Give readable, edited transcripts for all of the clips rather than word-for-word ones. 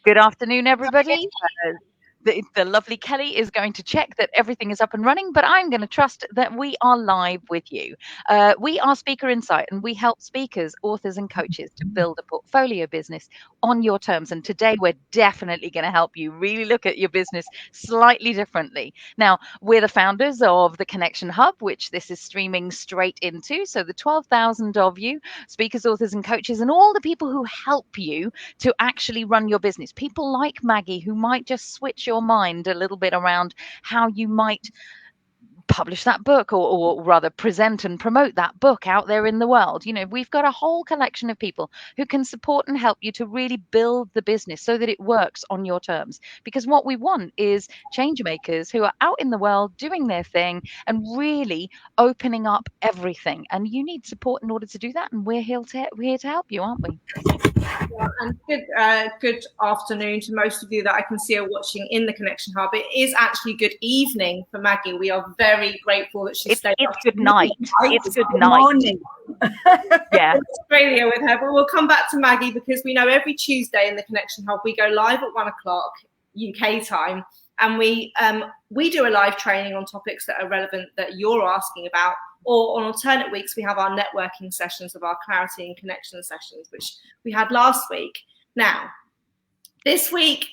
Good afternoon, everybody. The lovely Kelly is going to check that everything is up and running, but I'm going to trust that we are live with you. We are Speaker Insight, and we help speakers, authors, and coaches to build a portfolio business on your terms. And today we're definitely going to help you really look at your business slightly differently. Now, we're the founders of the Connection Hub, which this is streaming straight into. So the 12,000 of you, speakers, authors, and coaches, and all the people who help you to actually run your business. People like Maggie who might just switch your mind a little bit around how you might publish that book or rather present and promote that book out there in the world. You know, we've got a whole collection of people who can support and help you to really build the business so that it works on your terms. Because what we want is change makers who are out in the world doing their thing and really opening up everything. And you need support in order to do that. And we're here to help you, aren't we? Yeah, and good afternoon to most of you that I can see are watching in the Connection Hub. It is actually good evening for Maggie. We are very grateful that she stayed up. It's good night. It's good night. Yeah. Australia with her, but we'll come back to Maggie because we know every Tuesday in the Connection Hub we go live at 1 o'clock UK time, and we do a live training on topics that are relevant that you're asking about. Or on alternate weeks, we have our networking sessions of our clarity and connection sessions, which we had last week. Now, this week,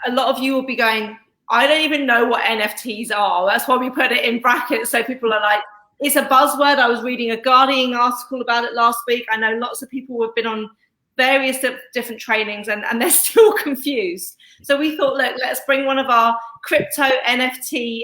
a lot of you will be going, I don't even know what NFTs are. That's why we put it in brackets. So people are like, it's a buzzword. I was reading a Guardian article about it last week. I know lots of people have been on various different trainings and they're still confused. So we thought, look, let's bring one of our crypto NFT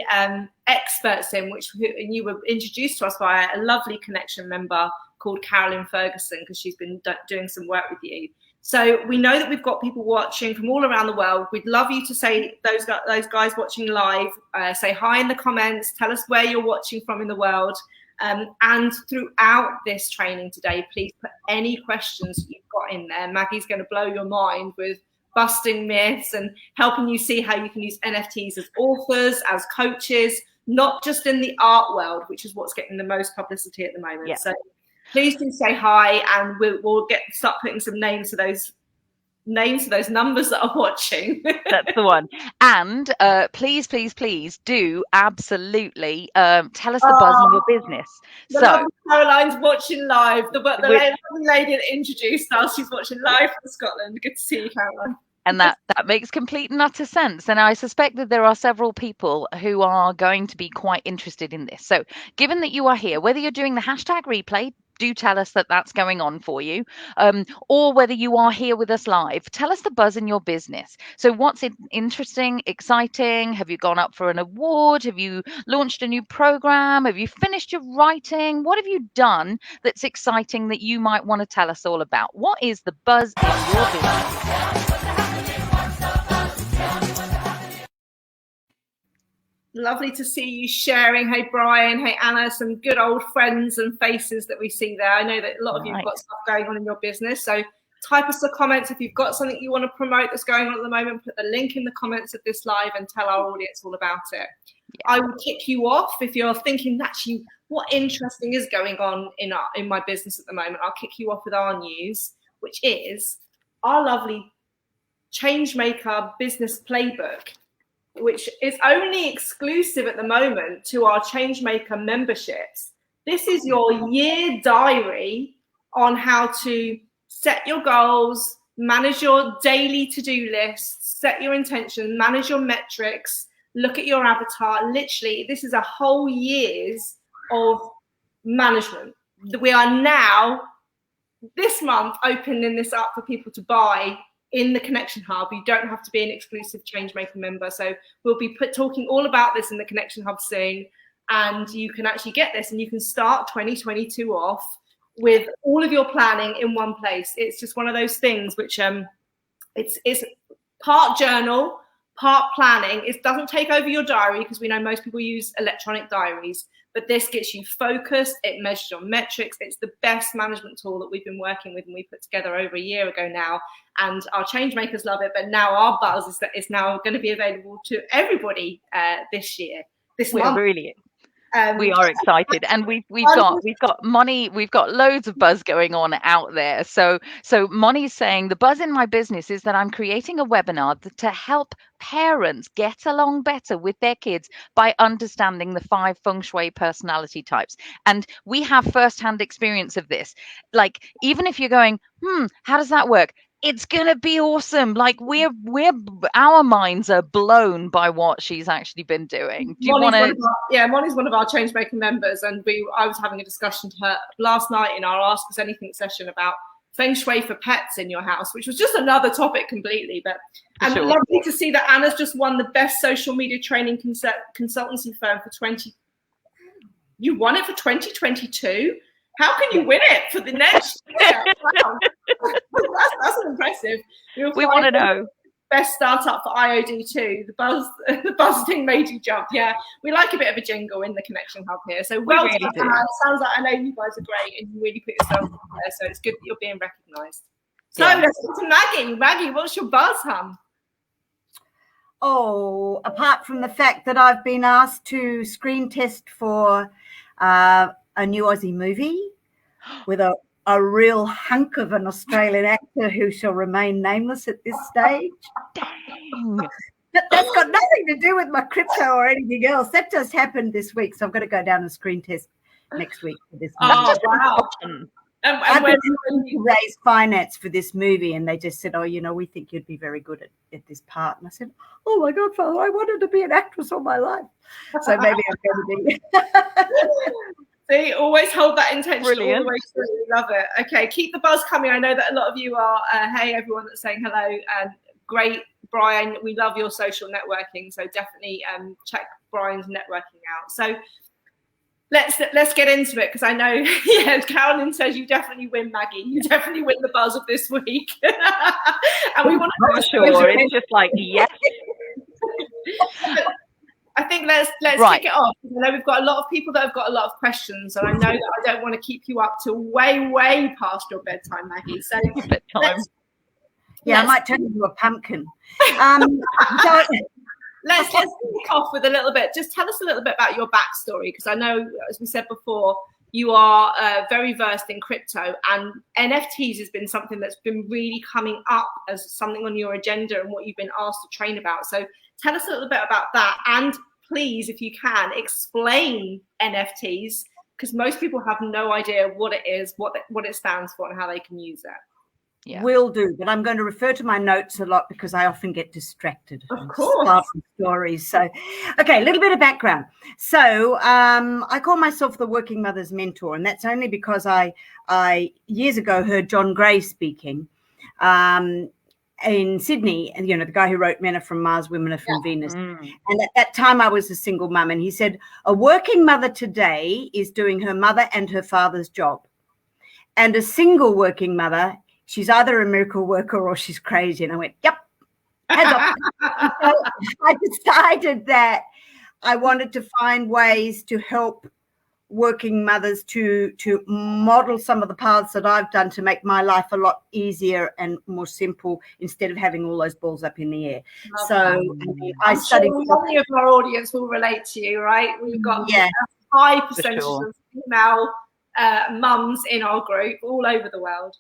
experts in, and you were introduced to us by a lovely Connection member called Carolyn Ferguson, because she's been doing some work with you. So we know that we've got people watching from all around the world. We'd love you to say, those guys watching live, say hi in the comments, tell us where you're watching from in the world. And throughout this training today, please put any questions you've got in there. Maggie's going to blow your mind with busting myths and helping you see how you can use NFTs as authors, as coaches, not just in the art world, which is what's getting the most publicity at the moment. Yeah. So please do say hi, and we'll start putting some names to those numbers that are watching. That's the one. And please do absolutely tell us the buzz in your business. So Caroline's watching live. The lady that introduced us, she's watching live from Scotland. Good to see you, Caroline. And that makes complete and utter sense. And I suspect that there are several people who are going to be quite interested in this. So given that you are here, whether you're doing the hashtag replay, do tell us that that's going on for you, or whether you are here with us live, tell us the buzz in your business. So what's interesting, exciting? Have you gone up for an award? Have you launched a new program? Have you finished your writing? What have you done that's exciting that you might want to tell us all about? What is the buzz in your business? Lovely to see you sharing. Hey, Brian. Hey, Anna. Some good old friends and faces that we see there. I know that a lot of you have got stuff going on in your business. So type us the comments. If you've got something you want to promote that's going on at the moment, put the link in the comments of this live and tell our audience all about it. Yeah. I will kick you off if you're thinking, actually, what interesting is going on in my business at the moment. I'll kick you off with our news, which is our lovely Changemaker business playbook, which is only exclusive at the moment to our Changemaker memberships. This is your year diary on how to set your goals, manage your daily to-do lists, set your intention, manage your metrics, look at your avatar. Literally, this is a whole year's of management. We are now, this month, opening this up for people to buy in the Connection Hub. You don't have to be an exclusive Changemaker member. So we'll be talking all about this in the Connection Hub soon. And you can actually get this and you can start 2022 off with all of your planning in one place. It's just one of those things which it's part journal, part planning. It doesn't take over your diary because we know most people use electronic diaries. But this gets you focused. It measures your metrics. It's the best management tool that we've been working with and we put together over a year ago now. And our change makers love it. But now our buzz is that it's now going to be available to everybody this year, this month. Brilliant. We are excited, and we've got loads of buzz going on out there. So Moni's saying the buzz in my business is that I'm creating a webinar to help parents get along better with their kids by understanding the 5 feng shui personality types. And we have first-hand experience of this. Like, even if you're going, how does that work? It's gonna be awesome. Like, our minds are blown by what she's actually been doing. Do you want to? Yeah, Molly's one of our change making members, and I was having a discussion to her last night in our Ask Us Anything session about feng shui for pets in your house, which was just another topic completely. But lovely to see that Anna's just won the best social media training consultancy firm for 20. You won it for 2022. How can you win it for the next year? Wow. That's impressive. We want to know. Best startup for IOD2. The buzz thing made you jump. Yeah, we like a bit of a jingle in the Connection Hub here. So well done. It sounds like I know you guys are great and you really put yourself out there. So it's good that you're being recognised. So let's go to Maggie. Maggie, what's your buzz, hon? Oh, apart from the fact that I've been asked to screen test for a new Aussie movie with a real hunk of an Australian actor who shall remain nameless at this stage. Dang. That's got nothing to do with my crypto or anything else. That just happened this week, so I've got to go down and screen test next week for this movie. Oh, wow. I've been trying to raise finance for this movie, and they just said, we think you'd be very good at this part. And I said, oh, my God, Father, I wanted to be an actress all my life. So maybe I'm going to be. See, always hold that intention Brilliant. all the way through. Love it. Okay, keep the buzz coming. I know that a lot of you are, hey, everyone that's saying hello. Great, Brian. We love your social networking. So definitely check Brian's networking out. So let's get into it, because I know, Carolyn says you definitely win, Maggie. You definitely win the buzz of this week. And we want to sure. It's just like, yes. I think let's kick it off. I know we've got a lot of people that have got a lot of questions, and I know that I don't want to keep you up till way past your bedtime, Maggie. So I might turn into a pumpkin. Let's kick off with a little bit. Just tell us a little bit about your backstory, because I know, as we said before, you are very versed in crypto, and NFTs has been something that's been really coming up as something on your agenda and what you've been asked to train about. So tell us a little bit about that, and please, if you can, explain NFTs, because most people have no idea what it is, what it stands for, and how they can use it. Yeah. Will do, but I'm going to refer to my notes a lot because I often get distracted. Of course. Stories. So, okay, a little bit of background. So, I call myself the working mother's mentor, and that's only because I years ago heard John Gray speaking in Sydney, and the guy who wrote Men Are From Mars, Women Are From Venus. And at that time, I was a single mum, and he said, a working mother today is doing her mother and her father's job, and a single working mother, she's either a miracle worker or she's crazy. And I went, yep. So I decided that I wanted to find ways to help working mothers to model some of the paths that I've done to make my life a lot easier and more simple, instead of having all those balls up in the air. I studied. Sure many of our audience will relate to you, right? We've got a high percentage of female mums in our group all over the world.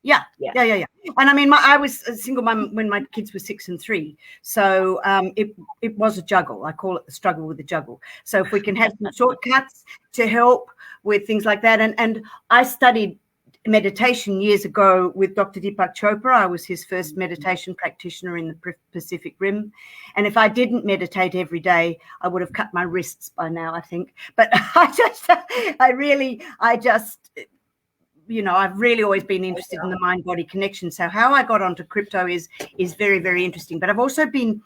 Yeah. And I mean, I was a single mum when my kids were 6 and 3. So it was a juggle. I call it the struggle with the juggle. So if we can have some shortcuts to help with things like that. And I studied meditation years ago with Dr. Deepak Chopra. I was his first meditation practitioner in the Pacific Rim. And if I didn't meditate every day, I would have cut my wrists by now, I think. But I've really always been interested in the mind-body connection. So how I got onto crypto is very, very interesting. But I've also been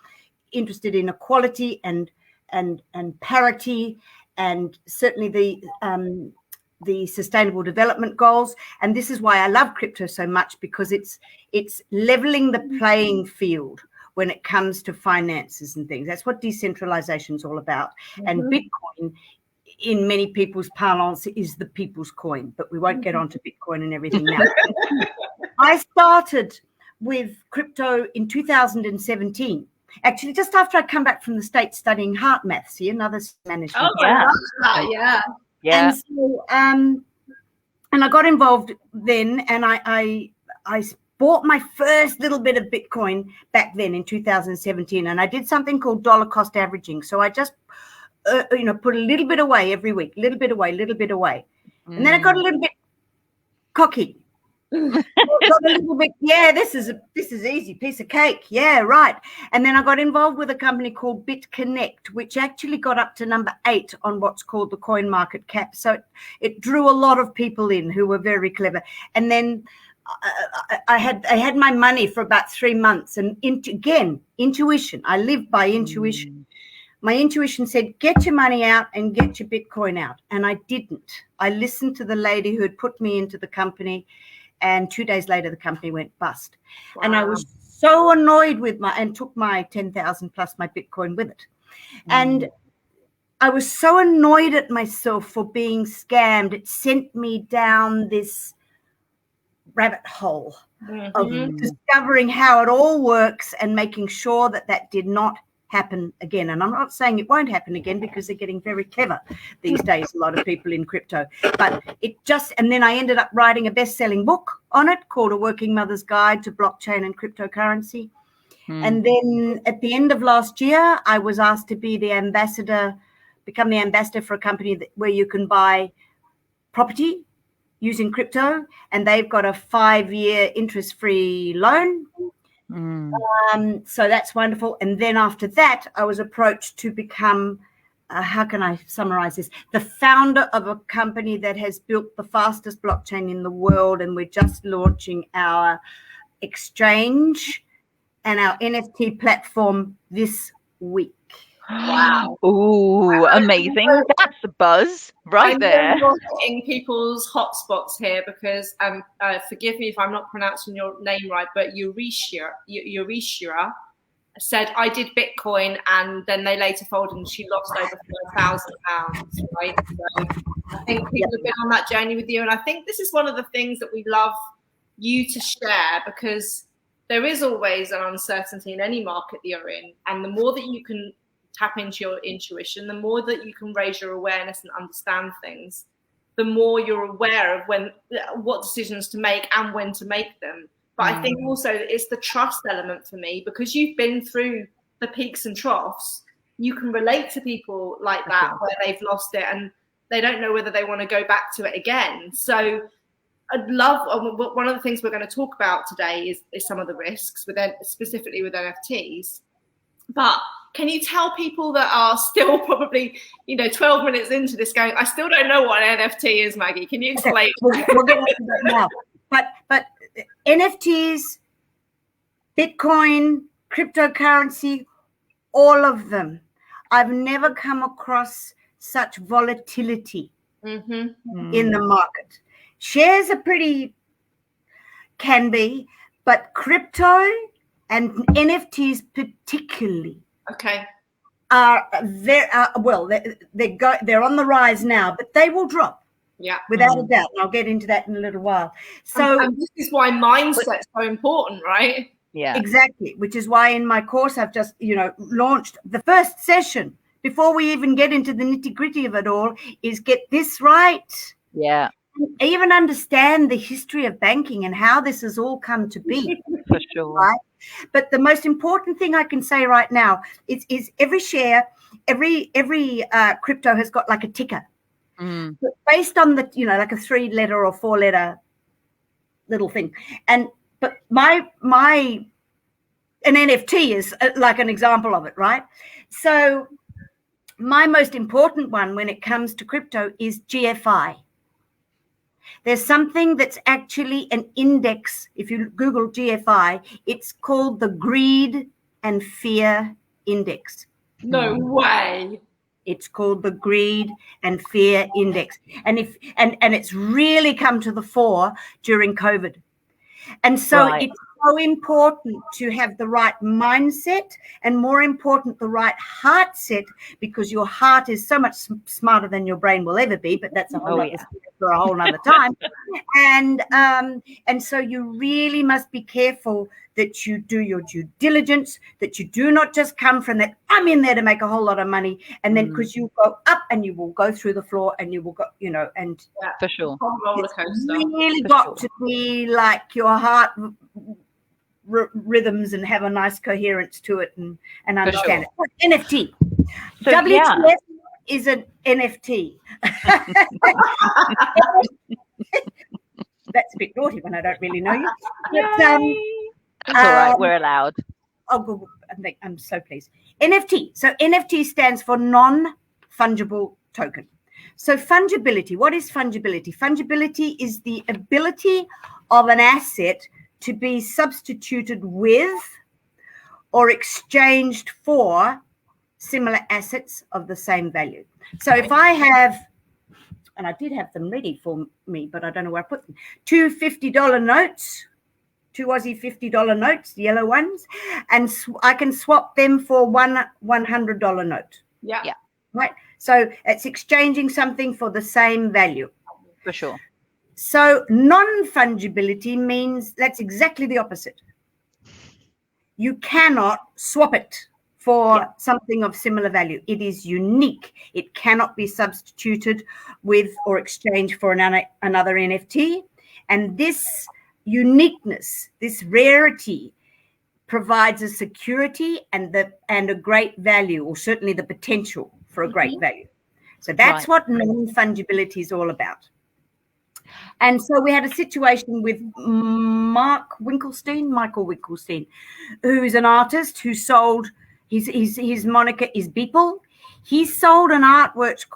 interested in equality and parity, and certainly the Sustainable Development Goals. And this is why I love crypto so much, because it's leveling the playing field when it comes to finances and things. That's what decentralization is all about. And Bitcoin, in many people's parlance, is the people's coin, but we won't get onto Bitcoin and everything now. I started with crypto in 2017 Actually, just after I come back from the States studying heart maths, another management. Oh, I love that. Yeah. And so, and I got involved then, and I bought my first little bit of Bitcoin back then in 2017, and I did something called dollar cost averaging. So I just, put a little bit away every week, little bit away, and then I got a little bit cocky. Got a little bit, this is easy, piece of cake, right. And then I got involved with a company called BitConnect, which actually got up to number 8 on what's called the coin market cap. So it drew a lot of people in who were very clever. And then I had my money for about 3 months, and again, intuition. I live by intuition. My intuition said, get your money out and get your Bitcoin out, and I didn't. I listened to the lady who had put me into the company. And 2 days later, the company went bust. Wow. And I was so annoyed and took my 10,000 plus my Bitcoin with it. And I was so annoyed at myself for being scammed. It sent me down this rabbit hole of discovering how it all works and making sure that did not happen again. And I'm not saying it won't happen again, because they're getting very clever these days, a lot of people in crypto. But and then I ended up writing a best-selling book on it called A Working Mother's Guide to Blockchain and Cryptocurrency. And then at the end of last year, I was asked to be become the ambassador for a company where you can buy property using crypto, and they've got a 5-year interest-free loan. So that's wonderful. And then after that, I was approached to become, how can I summarize this? The founder of a company that has built the fastest blockchain in the world. And we're just launching our exchange and our NFT platform this week. Wow. Ooh, amazing. That's a buzz right there. You're hitting people's hotspots here, because forgive me if I'm not pronouncing your name right, but Eurecia said, I did Bitcoin, and then they later folded and she lost over £4,000, right? So I think people have been on that journey with you, and I think this is one of the things that we love you to share, because there is always an uncertainty in any market that you're in, and the more that you can tap into your intuition, the more that you can raise your awareness and understand things, the more you're aware of what decisions to make and when to make them. But I think also it's the trust element for me, because you've been through the peaks and troughs. You can relate to people like that, where they've lost it and they don't know whether they want to go back to it again. So I'd love, one of the things we're going to talk about today is some of the risks, specifically with NFTs. But can you tell people that are still probably, 12 minutes into this going, I still don't know what an NFT is, Maggie? Can you explain? We'll get into that now. But NFTs, Bitcoin, cryptocurrency, all of them. I've never come across such volatility in the market. Shares are can be, but crypto and NFTs particularly are very they're on the rise now, but they will drop. Yeah, without a doubt. And I'll get into that in a little while. So and this is why mindset's so important, right? Yeah, exactly. Which is why in my course I've just launched the first session, before we even get into the nitty-gritty of it all, is get this right. Yeah. Even understand the history of banking and how this has all come to be. For sure. Right? But the most important thing I can say right now is every share, every crypto has got like a ticker. But based on the, like a 3-letter or 4-letter little thing. But an NFT is like an example of it, right? So my most important one when it comes to crypto is GFI. There's something that's actually an index. If you Google GFI, it's called the Greed and Fear Index. No way. It's called the Greed and Fear Index. And it's really come to the fore during COVID. And so it's so important to have the right mindset, and more important, the right heart set, because your heart is so much smarter than your brain will ever be. But that's a whole other story for a whole other time. And so you really must be careful that you do your due diligence, that you do not just come from that, I'm in there to make a whole lot of money, and then because you go up and you will go through the floor and you will go, and for sure, roller coaster. Really got to be like your heart rhythms and have a nice coherence to it and understand it. NFT. So WTF is an NFT. That's a bit naughty when I don't really know you. But, it's all right. We're allowed. Oh, good. I'm so pleased. NFT. So NFT stands for non-fungible token. So fungibility. What is fungibility? Fungibility is the ability of an asset to be substituted with or exchanged for similar assets of the same value. So if I have, and I did have them ready for me, but I don't know where I put them, two $50 notes, two Aussie $50 notes, the yellow ones, and I can swap them for one $100 note. Yeah. Right. So it's exchanging something for the same value. For sure. So non-fungibility means that's exactly the opposite. You cannot swap it for something of similar value. It is unique. It cannot be substituted with or exchanged for another NFT. And this uniqueness, this rarity, provides a security and a great value, or certainly the potential for a great value. So that's what non-fungibility is all about. And so we had a situation with Michael Winkelstein, who's an artist who sold his moniker is Beeple. He sold an artwork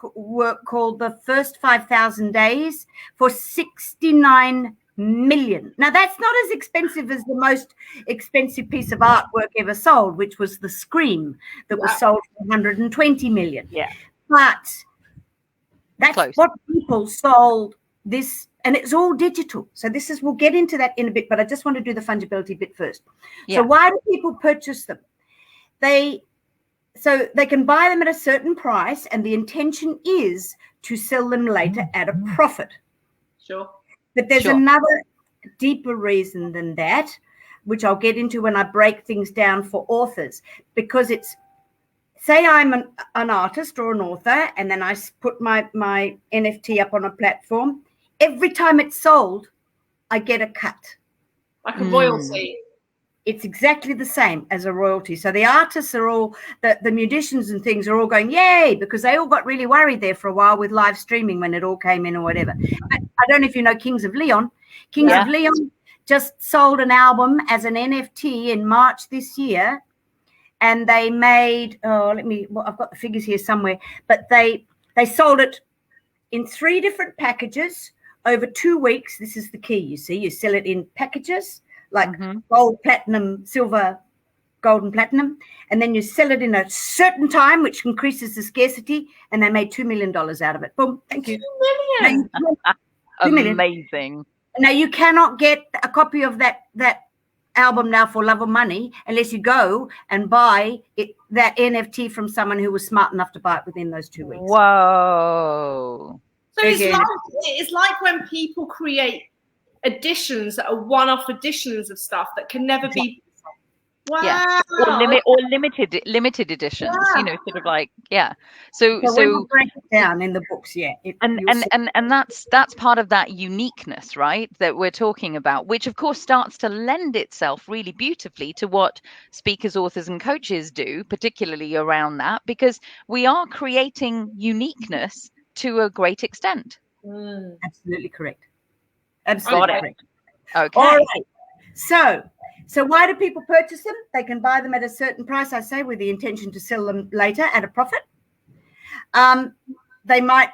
called The First 5,000 Days for $69 million. Now that's not as expensive as the most expensive piece of artwork ever sold, which was the Scream that was sold for $120 million. Yeah, but that's what people sold this, and it's all digital. So we'll get into that in a bit, but I just want to do the fungibility bit first. So why do people purchase them? So they can buy them at a certain price, and the intention is to sell them later at a profit. Sure. But there's another deeper reason than that, which I'll get into when I break things down for authors, because it's, say I'm an artist or an author, and then I put my NFT up on a platform. Every time it's sold, I get a cut. Like a royalty. It's exactly the same as a royalty. So the artists are all, the musicians and things are all going, yay, because they all got really worried there for a while with live streaming when it all came in or whatever. But I don't know if you know Kings of Leon. Kings of Leon just sold an album as an NFT in March this year. And they made, I've got the figures here somewhere, but they sold it in 3 different packages over 2 weeks. This is the key, you see. You sell it in packages, like gold, platinum, silver, gold and platinum. And then you sell it in a certain time, which increases the scarcity. And they made $2 million out of it. Boom, thank you. $2 million. $2 million. Amazing. Now, you cannot get a copy of that album now for love or money unless you go and buy that NFT from someone who was smart enough to buy it within those 2 weeks. Whoa. So it's like when people create editions that are one-off editions of stuff that can never be. Wow. Yeah. Or limited editions, sort of like, So we'll break it down in the books, and that's part of that uniqueness, right, that we're talking about, which of course starts to lend itself really beautifully to what speakers, authors, and coaches do, particularly around that, because we are creating uniqueness to a great extent. Absolutely correct. Absolutely correct. Okay. All right. So why do people purchase them? They can buy them at a certain price, I say, with the intention to sell them later at a profit. They might,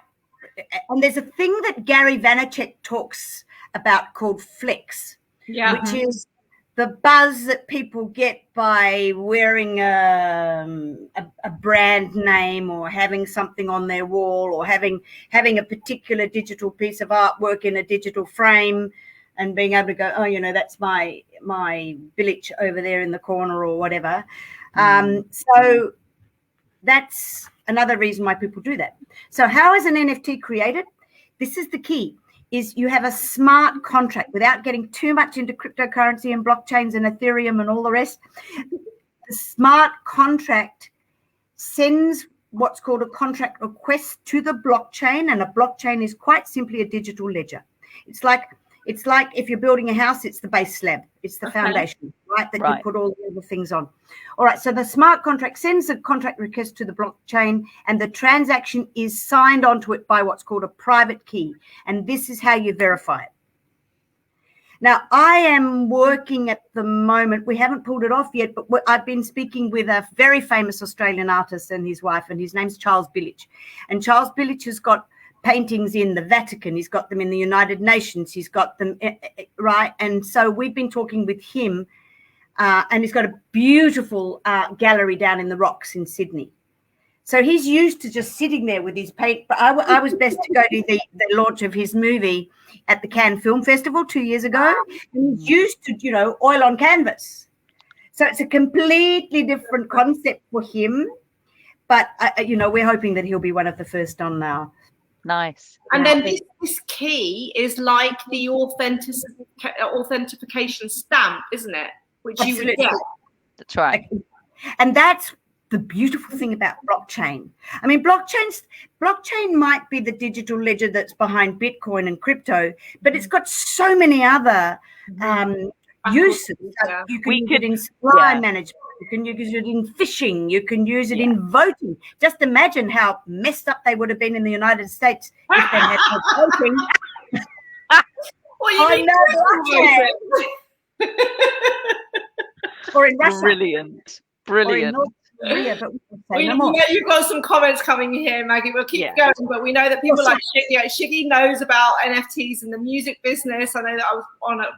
and there's a thing that Gary Vaynerchuk talks about called flex, which is the buzz that people get by wearing a brand name or having something on their wall or having a particular digital piece of artwork in a digital frame. and being able to go, oh, that's my village over there in the corner or whatever. So that's another reason why people do that. So how is an NFT created? This is the key, is you have a smart contract without getting too much into cryptocurrency and blockchains and Ethereum and all the rest. The smart contract sends what's called a contract request to the blockchain, and a blockchain is quite simply a digital ledger. It's like if you're building a house, it's the base slab, it's the foundation, right? That you put all the other things on. All right, so the smart contract sends a contract request to the blockchain, and the transaction is signed onto it by what's called a private key, and this is how you verify it. Now, I am working at the moment, we haven't pulled it off yet, but I've been speaking with a very famous Australian artist and his wife, and his name's Charles Billich. And Charles Billich has got paintings in the Vatican, he's got them in the United Nations, he's got them, right? And so we've been talking with him, and he's got a beautiful gallery down in the Rocks in Sydney. So he's used to just sitting there with his paint. But I was blessed to go to the launch of his movie at the Cannes Film Festival 2 years ago. And he's used to, oil on canvas. So it's a completely different concept for him. But, we're hoping that he'll be one of the first on now. Nice. And then this key is like the authentication stamp, isn't it? Which Absolutely. You would get. That's right. And that's the beautiful thing about blockchain. I mean, blockchain might be the digital ledger that's behind Bitcoin and crypto, but it's got so many other uses. You can use it in supply management. You can use it in fishing. You can use it in voting. Just imagine how messed up they would have been in the United States if they had no voting. Well, you or in Russia. Brilliant. Yeah, but you've got some comments coming here, Maggie. We'll keep going, but we know that people like Shiggy knows about NFTs in the music business. I know that I was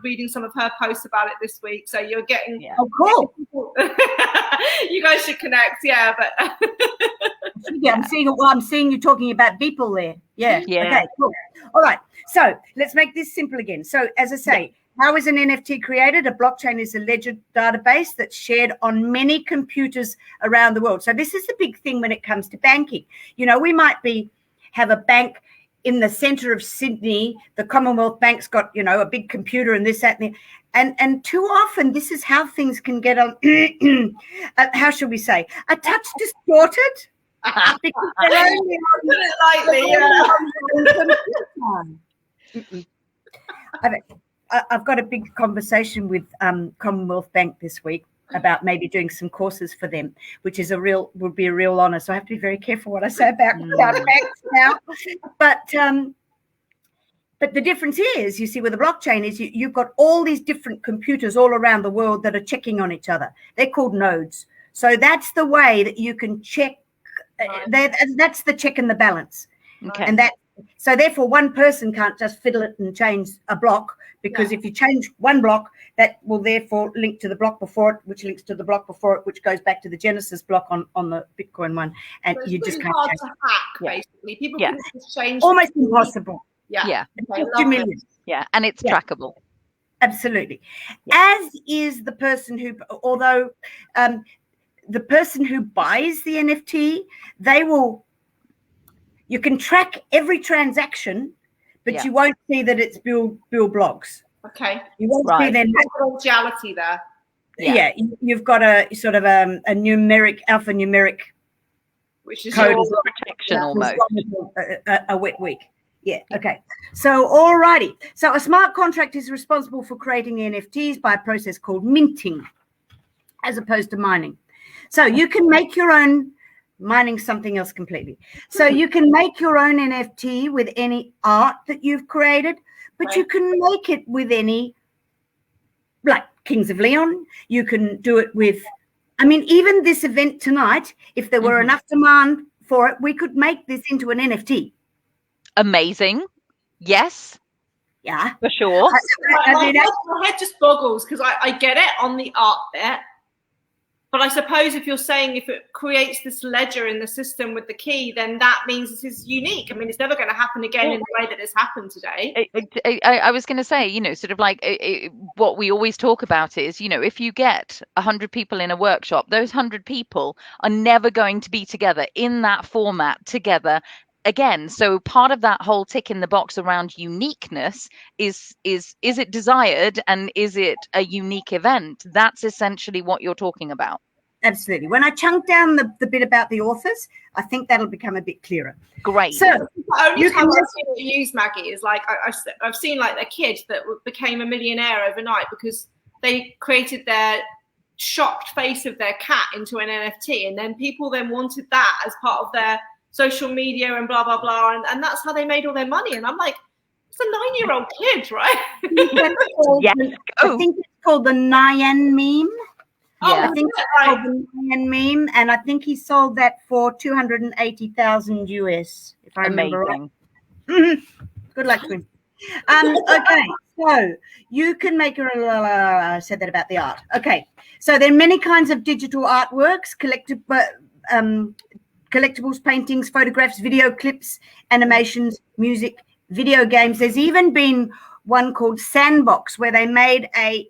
reading some of her posts about it this week. So you're getting oh, cool. You guys should connect, but I'm seeing you talking about people there. Yeah. Okay, cool. All right. So let's make this simple again. So as I say. How is an NFT created? A blockchain is a ledger database that's shared on many computers around the world. So this is the big thing when it comes to banking. We might have a bank in the center of Sydney. The Commonwealth Bank's got, a big computer and this, that, and too often this is how things can get on, how should we say, a touch distorted. Because they're only I've got a big conversation with Commonwealth Bank this week about maybe doing some courses for them, which is would be a real honor. So I have to be very careful what I say about banks now. But the difference is, you see, with the blockchain is you've got all these different computers all around the world that are checking on each other. They're called nodes. So that's the way that you can check. That's the check and the balance. Okay. And so therefore one person can't just fiddle it and change a block, because if you change one block, that will therefore link to the block before it, which links to the block before it, which goes back to the Genesis block on the Bitcoin one. And so you just can't hard change to hack, basically. People can just change. Almost impossible. Yeah. And it's trackable. Absolutely. As is the person who, although the person who buys the NFT, you can track every transaction, but you won't see that it's Bill blogs. Okay. You won't see their confidentiality there. Yeah, you've got a sort of a alphanumeric, which is code protection almost. A wet week. Yeah. Okay. So, all righty. So a smart contract is responsible for creating the NFTs by a process called minting, as opposed to mining. So you can make your own. Mining something else completely. So you can make your own NFT with any art that you've created, but you can make it with any, like Kings of Leon. You can do it with, even this event tonight, if there were enough demand for it, we could make this into an NFT. Amazing. Yes. Yeah. For sure. My head just boggles because I get it on the art bit. But I suppose if you're saying if it creates this ledger in the system with the key, then that means this is unique. I mean, it's never going to happen again in the way that it's happened today. I was going to say, sort of like what we always talk about is, if you get 100 people in a workshop, those 100 people are never going to be together in that format together again. So part of that whole tick in the box around uniqueness is it desired, and is it a unique event? That's essentially what you're talking about. Absolutely. When I chunk down the bit about the authors, I think that'll become a bit clearer. Great. So the only time I've seen it used, Maggie, is like I've seen like a kid that became a millionaire overnight because they created their shocked face of their cat into an NFT, and then people then wanted that as part of their social media and blah blah blah, and that's how they made all their money. And I'm like, it's a 9-year-old kid, right? I think it's called the Nyan meme. Yeah. I think it's called the Nyan meme, and I think he sold that for $280,000 US, if I remember right. Good luck to him. Okay, so you can make I said that about the art. Okay, so there are many kinds of digital artworks, collectibles, paintings, photographs, video clips, animations, music, video games. There's even been one called Sandbox where they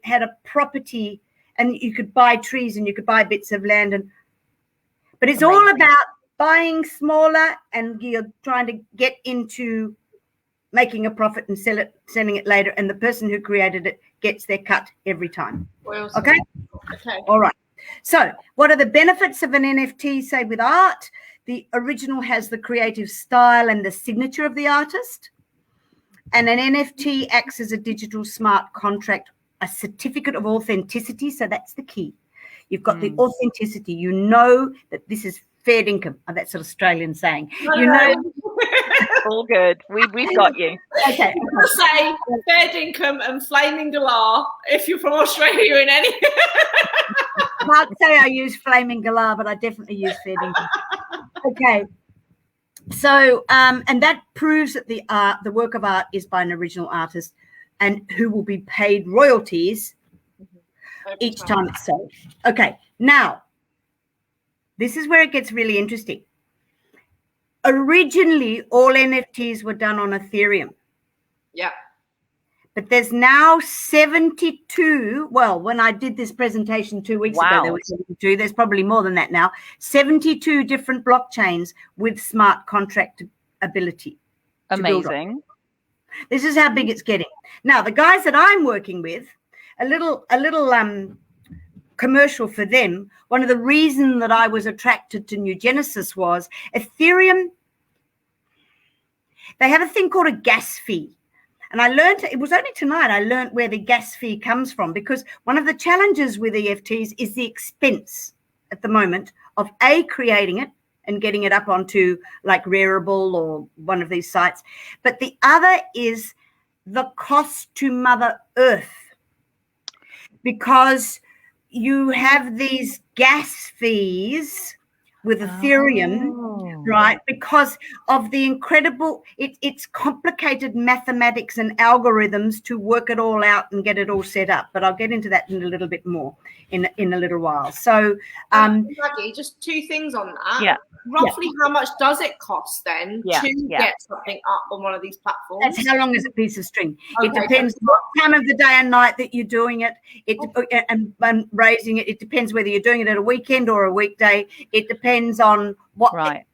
had a property, and you could buy trees and you could buy bits of land, but it's all about buying smaller, and you're trying to get into making a profit and selling it later, and the person who created it gets their cut every time. Okay. All right. So what are the benefits of an NFT? Say with art, the original has the creative style and the signature of the artist, and an NFT acts as a digital smart contract, a certificate of authenticity. So that's the key. You've got the authenticity. You know that this is fair income. Oh, that's an Australian saying. All good. We've got you. Okay. I'll say fair income and flaming galah if you're from Australia in any. I can't say I use flaming galah, but I definitely use fair income. Okay. So, and that proves that the work of art is by an original artist, and who will be paid royalties each time it's sold. Okay. Now, this is where it gets really interesting. Originally, all NFTs were done on Ethereum. Yeah. But there's now 72. Well, when I did this presentation 2 weeks ago, there were 72. There's probably more than that now. 72 different blockchains with smart contract ability. Amazing. This is how big it's getting. Now, the guys that I'm working with, a little commercial for them. One of the reasons that I was attracted to New Genesis was Ethereum. They have a thing called a gas fee. And I learned, it was only tonight I learned where the gas fee comes from, because one of the challenges with EFTs is the expense at the moment of creating it and getting it up onto like Rarible or one of these sites. But the other is the cost to Mother Earth, because you have these gas fees with Ethereum, right? Because of the incredible, it's complicated mathematics and algorithms to work it all out and get it all set up. But I'll get into that in a little bit more in a little while. So, Maggie, just two things on that. Yeah. Roughly, how much does it cost then to get something up on one of these platforms? That's how long is a piece of string. Okay. It depends what time of the day and night that you're doing it. And raising it. It depends whether you're doing it at a weekend or a weekday. It depends on what. Right.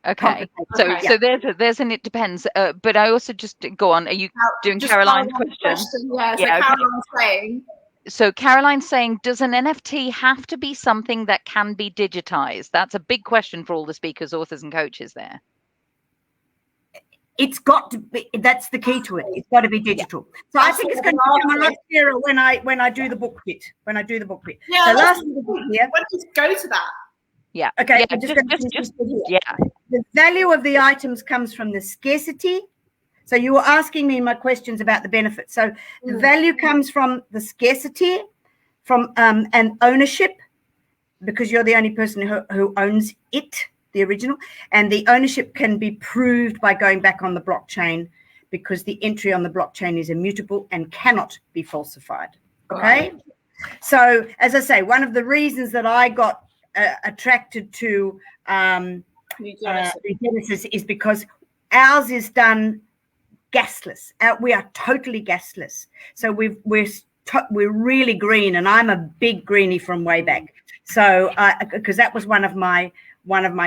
Okay. So there's an it depends. But I also just go on. Are you doing Caroline's question? Yeah. So Caroline's saying. So Caroline's saying, does an NFT have to be something that can be digitized? That's a big question for all the speakers, authors, and coaches there. It's got to be. That's the key to it. It's got to be digital. Yeah. So I think it's going to become a lot clearer when I do the book bit. Yeah. So last year, when you go to that. Yeah. Okay. Yeah, The value of the items comes from the scarcity. So you were asking me in my questions about the benefits. So the value comes from the scarcity, from and ownership, because you're the only person who owns it, the original. And the ownership can be proved by going back on the blockchain, because the entry on the blockchain is immutable and cannot be falsified. Okay? So, as I say, one of the reasons that I got attracted to Genesis is because ours is done gasless. We are totally gasless. So we're really green, and I'm a big greenie from way back. So because that was one of my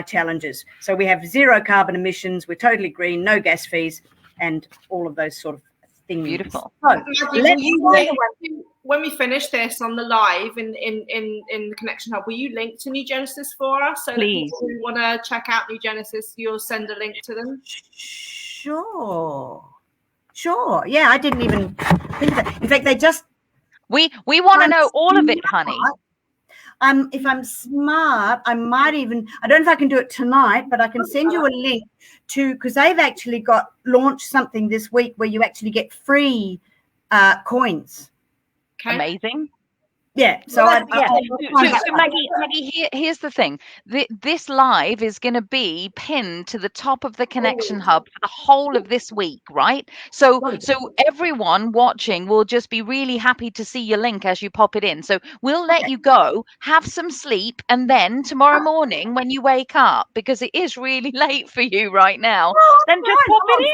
challenges. So we have 0 carbon emissions. We're totally green, no gas fees, and all of those sort of things. Beautiful. So, when we finish this on the live in the Connection Hub, will you link to New Genesis for us? So please, that people who want to check out New Genesis, you'll send a link to them. Sure. Yeah, I didn't even think of that. In fact, they just we want to know all of it, honey. If I'm smart, I might even, I don't know if I can do it tonight, but I can send you a link to, because they've actually launched something this week where you actually get free coins. Okay. Amazing. Yeah. So, so Maggie, here's the thing. This live is going to be pinned to the top of the Connection Hub for the whole of this week, right? So everyone watching will just be really happy to see your link as you pop it in. So we'll let you go, have some sleep, and then tomorrow morning when you wake up, because it is really late for you right now, then just pop it in.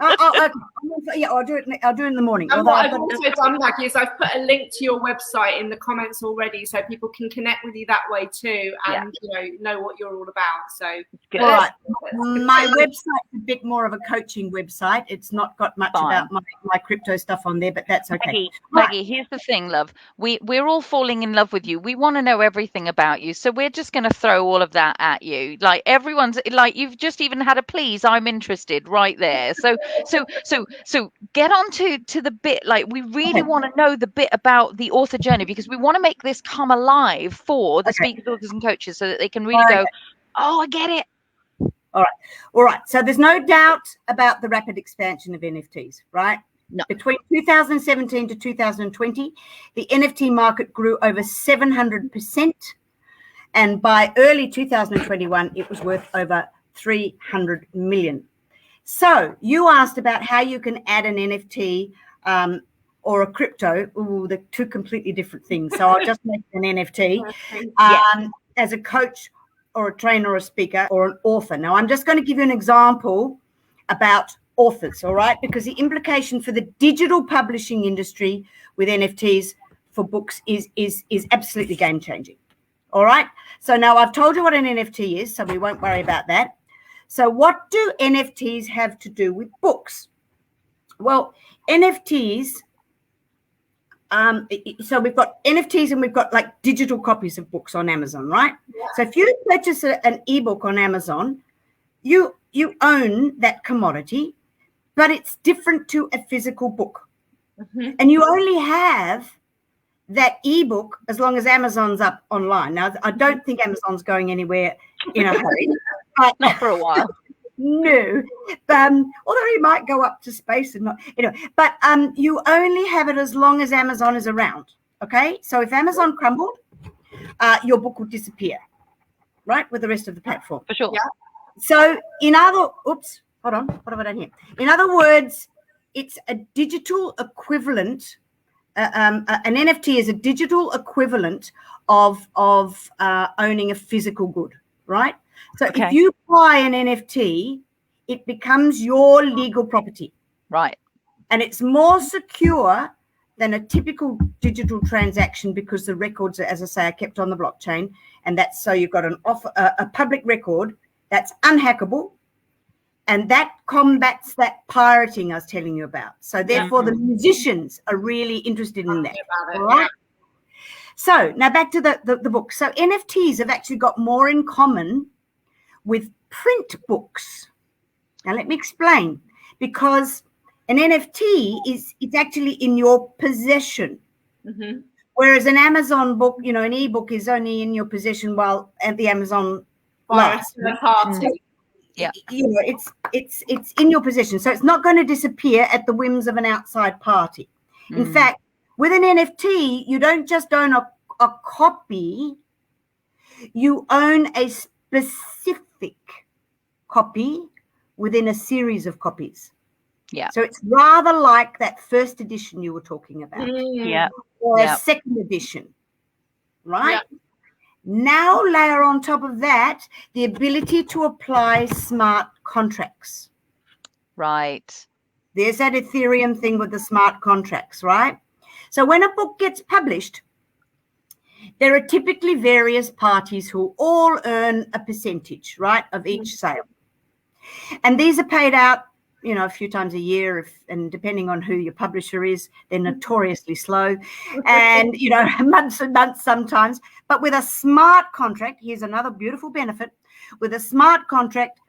I'll do it in the morning. And what I've also done, Maggie, is I've put a link to your website in the comments already, so people can connect with you that way too, and know what you're all about. So, all right, my website's a bit more of a coaching website. It's not got much about my crypto stuff on there, but that's okay. Maggie, here's the thing, love. We're all falling in love with you. We want to know everything about you, so we're just going to throw all of that at you. Like everyone's, like you've just even had a please, I'm interested right there. So get on to the bit. Like we really want to know the bit about the author journey, because we want to make this come alive for the speakers, authors, and coaches, so that they can really go, oh, I get it. All right. So there's no doubt about the rapid expansion of NFTs, right? No. Between 2017 to 2020, the NFT market grew over 700%, and by early 2021, it was worth over 300 million. So you asked about how you can add an NFT or a crypto. Ooh, they're two completely different things. So I'll just make an NFT as a coach or a trainer or a speaker or an author. Now, I'm just going to give you an example about authors, all right? Because the implication for the digital publishing industry with NFTs for books is absolutely game-changing, all right? So now I've told you what an NFT is, so we won't worry about that. So what do NFTs have to do with books? Well, NFTs, so we've got NFTs and we've got like digital copies of books on Amazon, right? Yeah. So if you purchase an ebook on Amazon, you own that commodity, but it's different to a physical book. Mm-hmm. And you only have that ebook as long as Amazon's up online. Now, I don't think Amazon's going anywhere in a hurry. Not for a while. No, although he might go up to space and not, but you only have it as long as Amazon is around. Okay, so if Amazon crumbled, your book would disappear, right, with the rest of the platform. For sure. Yeah. So hold on, what have I done here? In other words, it's a digital equivalent. An NFT is a digital equivalent of owning a physical good, right? So if you buy an NFT, it becomes your legal property. Right. And it's more secure than a typical digital transaction because the records, as I say, are kept on the blockchain. And that's so you've got a public record that's unhackable. And that combats that pirating I was telling you about. So therefore, the musicians are really interested in that. All right. So now back to the book. So NFTs have actually got more in common with print books. Now let me explain, because an NFT it's actually in your possession, whereas an Amazon book, an ebook is only in your possession while at the Amazon lasts. Yeah, it's in your possession, so it's not going to disappear at the whims of an outside party. In fact, with an NFT, you don't just own a copy, you own a specific copy within a series of copies. Yeah. So it's rather like that first edition you were talking about. Yeah. or a second edition, right? Now layer on top of that the ability to apply smart contracts. Right. There's that Ethereum thing with the smart contracts, right? So when a book gets published, there are typically various parties who all earn a percentage, right, of each sale. And these are paid out, you know, a few times a year, and depending on who your publisher is, they're notoriously slow, and, you know, months and months sometimes. But with a smart contract, here's another beautiful benefit. With a smart contract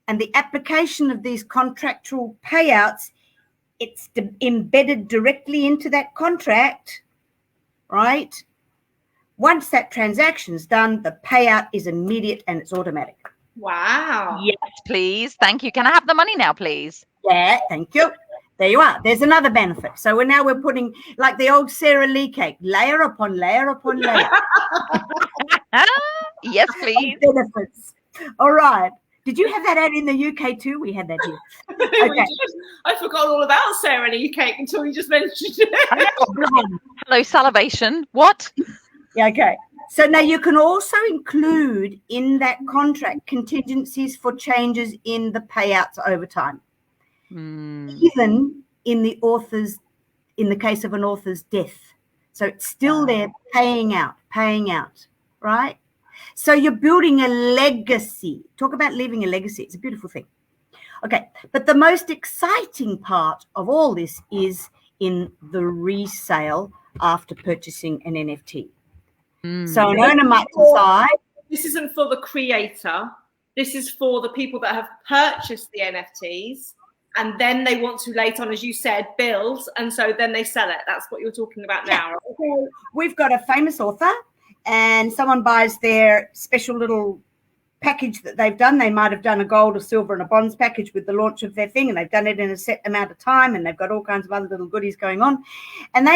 and the application of these contractual payouts, it's embedded directly into that contract, right? Once that transaction's done, the payout is immediate and it's automatic. Wow. Yes, please. Thank you. Can I have the money now, please? Yeah, thank you. There you are. There's another benefit. So we're putting, like the old Sara Lee cake, layer upon layer upon layer. Yes, please. Benefits. All right. Did you have that ad in the UK too? We had that here. Okay. I forgot all about Sara Lee cake until you just mentioned it. Hello, salivation. What? Yeah, okay. So now you can also include in that contract contingencies for changes in the payouts over time. Even in the case of an author's death. So it's still there paying out, right? So you're building a legacy. Talk about leaving a legacy. It's a beautiful thing. Okay, but the most exciting part of all this is in the resale after purchasing an NFT. So an owner might decide. This isn't for the creator. This is for the people that have purchased the NFTs and then they want to later on, as you said, build, and so then they sell it. That's what you're talking about now. Right? So we've got a famous author and someone buys their special little package that they've done. They might have done a gold, a silver and a bronze package with the launch of their thing, and they've done it in a set amount of time, and they've got all kinds of other little goodies going on. And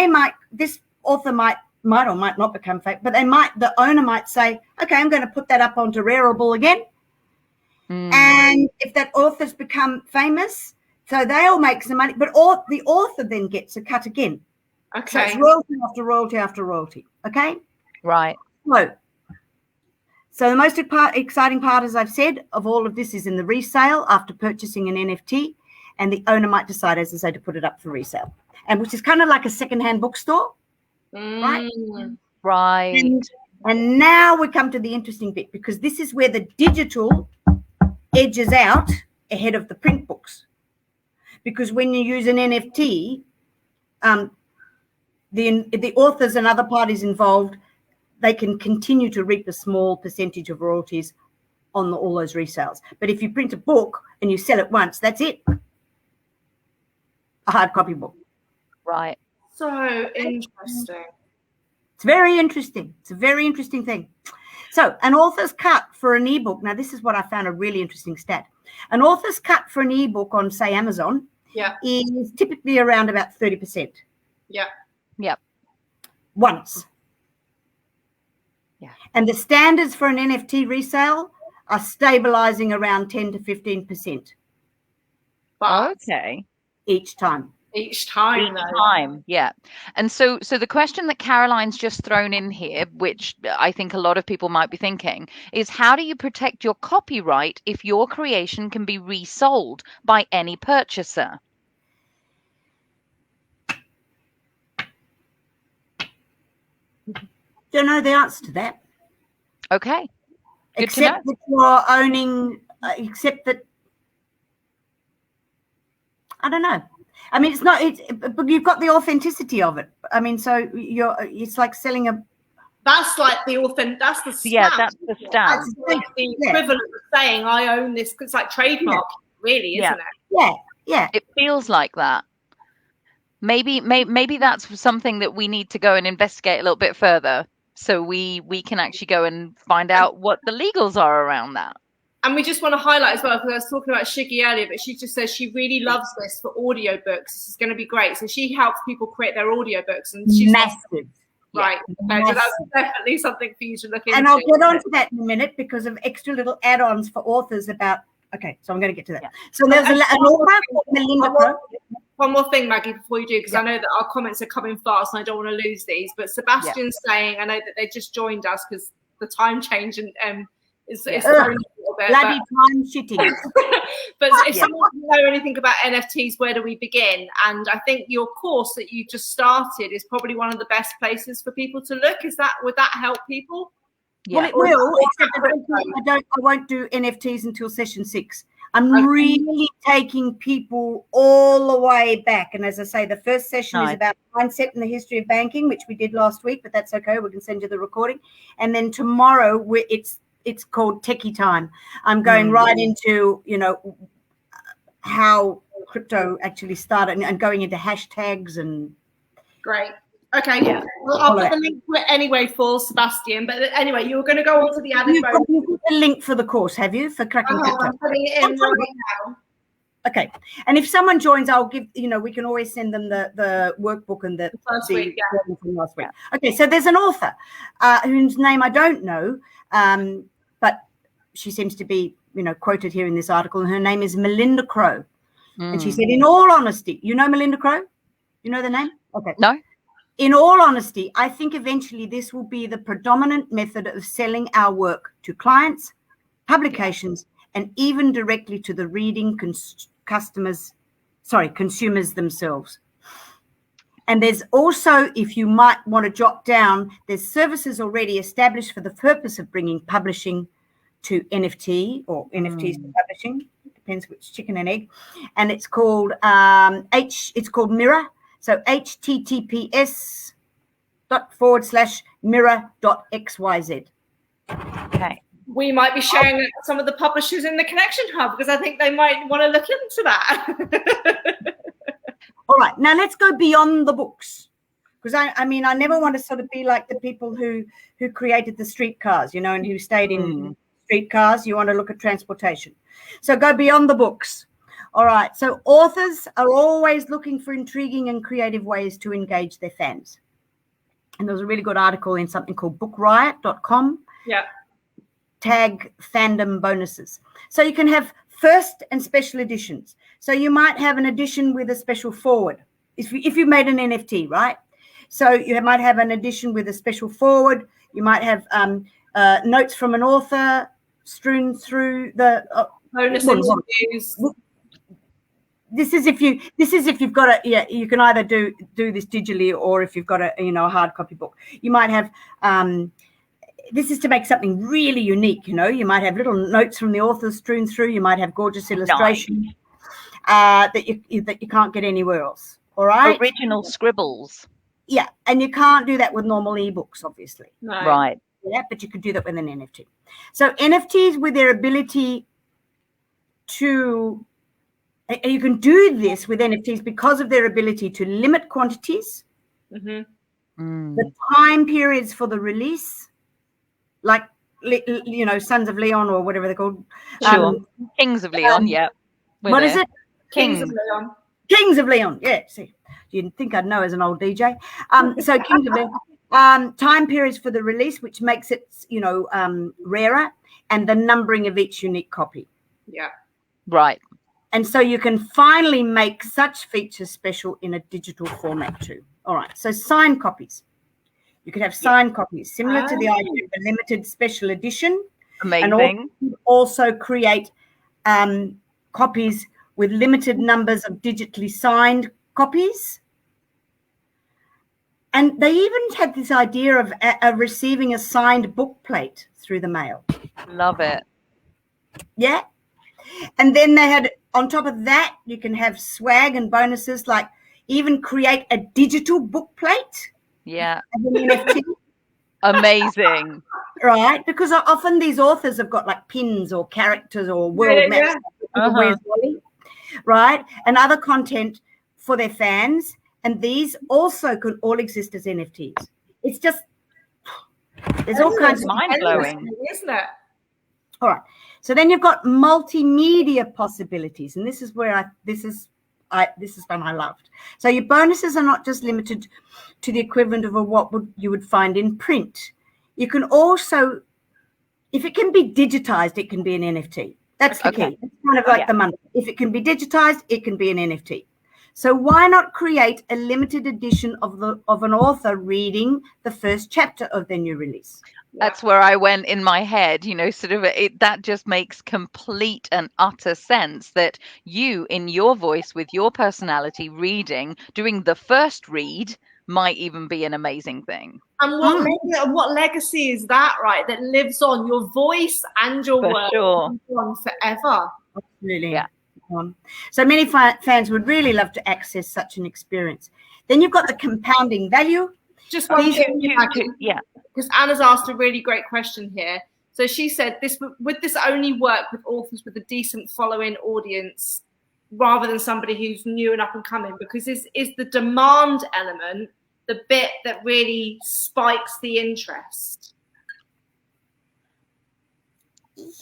this author might or might not become fake, but the owner might say, okay, I'm going to put that up onto Rareable again. And if that author's become famous, so they all make some money, but the author then gets a cut again. Okay. So it's royalty after royalty after royalty. Okay. Right. So the most exciting part, as I've said, of all of this is in the resale after purchasing an NFT, and the owner might decide, as I say, to put it up for resale, and which is kind of like a secondhand bookstore. Right. And now we come to the interesting bit, because this is where the digital edges out ahead of the print books. Because when you use an NFT, the authors and other parties involved, they can continue to reap a small percentage of royalties on all those resales. But if you print a book and you sell it once, that's it. A hard copy book. Right. So interesting. It's very interesting. It's a very interesting thing. So an author's cut for an ebook. Now, this is what I found a really interesting stat. An author's cut for an ebook on, say, Amazon is typically around about 30%. Yeah. Yep. Once. Yeah. And the standards for an NFT resale are stabilizing around 10 to 15%. Okay. Each time. Each time, yeah. And so the question that Caroline's just thrown in here, which I think a lot of people might be thinking, is how do you protect your copyright if your creation can be resold by any purchaser? Don't know the answer to that. Okay. Good except that you're owning, except that, I don't know. I mean, but you've got the authenticity of it. I mean, so it's like selling a. That's like that's the stamp. Yeah, that's the stamp. That's like the equivalent of saying I own this. It's like trademark, really, isn't it? Yeah. It feels like that. Maybe that's something that we need to go and investigate a little bit further, so we can actually go and find out what the legals are around that. And we just want to highlight as well, because I was talking about Shiggy earlier, but she just says she really loves this for audiobooks. This is going to be great. So she helps people create their audiobooks. And she's massive. Right. Massive. So that's definitely something for you to look into. And I'll get on to that in a minute because of extra little add-ons for authors about, okay, so I'm going to get to that. Yeah. So there's an author called Melinda Crow. One more thing, Maggie, before you do, because I know that our comments are coming fast and I don't want to lose these. But Sebastian's saying, I know that they just joined us because the time change and it's thrown a little bit. Bloody time shitting. But if someone doesn't know anything about NFTs, where do we begin? And I think your course that you just started is probably one of the best places for people to look. Would that help people? Yeah. Well, it will, except I won't do NFTs until session 6. I'm really taking people all the way back. And as I say, the first session is about mindset and the history of banking, which we did last week, but that's okay. We can send you the recording. And then tomorrow it's called Techie Time. I'm going right into, how crypto actually started and going into hashtags and. Great. Okay. Yeah. Well, I'll put the link to it anyway for Sebastian. But anyway, you were going to go on to the added bonus. You've got the link for the course, have you? For cracking crypto? I'm putting it in right now. Okay. And if someone joins, I'll give, we can always send them the workbook and the first week, from last week. Okay. So there's an author whose name I don't know, but she seems to be, quoted here in this article. And her name is Melinda Crow. And she said, in all honesty, you know Melinda Crow? You know the name? Okay. No. In all honesty, I think eventually this will be the predominant method of selling our work to clients, publications, and even directly to the reading consumers themselves. And there's also, if you might want to jot down, there's services already established for the purpose of bringing publishing to NFT or NFTs to publishing. Depends which chicken and egg. And it's called it's called Mirror. So https://mirror.xyz. Okay. We might be sharing some of the publishers in the Connection Hub because I think they might want to look into that. All right. Now let's go beyond the books. Because I never want to sort of be like the people who created the streetcars, and who stayed in streetcars. You want to look at transportation. So go beyond the books. All right. So authors are always looking for intriguing and creative ways to engage their fans. And there was a really good article in something called bookriot.com. Yeah. Tag fandom bonuses. So you can have first and special editions. So you might have an edition with a special forward. If you made an NFT, right? So you might have an edition with a special forward. You might have notes from an author strewn through the bonus interviews. This is if you've got you can either do this digitally or if you've got a hard copy book. You might have this is to make something really unique. You might have little notes from the author strewn through. You might have gorgeous illustrations that you can't get anywhere else. All right, original scribbles. Yeah, and you can't do that with normal ebooks, obviously. No. Right. Yeah, but you could do that with an NFT. So NFTs, with their ability to you can do this with NFTs because of their ability to limit quantities, the time periods for the release, like Sons of Leon or whatever they're called. Sure. Kings of Leon, yeah. What is it? Kings of Leon. Kings of Leon, yeah. See, you didn't think I'd know as an old DJ. So Kings of Leon. Time periods for the release, which makes it, rarer, and the numbering of each unique copy. Yeah. Right. And so you can finally make such features special in a digital format too. All right. So signed copies. You could have signed copies, similar to the idea of a limited special edition. Amazing. And also create copies with limited numbers of digitally signed copies. And they even had this idea of receiving a signed book plate through the mail. Love it. Yeah. And then they had, on top of that, you can have swag and bonuses, like even create a digital book plate. Yeah. As an NFT. Amazing. Right. Because often these authors have got like pins or characters or world maps. Right. And other content for their fans. And these also could all exist as NFTs. It's just, there's all kinds of mind-blowing, isn't it? All right. So then you've got multimedia possibilities. And this is where this is one I loved. So your bonuses are not just limited to the equivalent of what you would find in print. You can also, if it can be digitized, it can be an NFT. That's the key. It's kind of like the money. If it can be digitized, it can be an NFT. So why not create a limited edition of an author reading the first chapter of their new release? That's where I went in my head, sort of that just makes complete and utter sense that you, in your voice, with your personality, doing the first read might even be an amazing thing. And what legacy is that, right? That lives on, your voice and your work lives on forever. Absolutely. Yeah. So many fans would really love to access such an experience. Then you've got the compounding value. Just one thing, because Anna's asked a really great question here. So she said, would this only work with authors with a decent following audience rather than somebody who's new and up and coming? Because is the demand element the bit that really spikes the interest?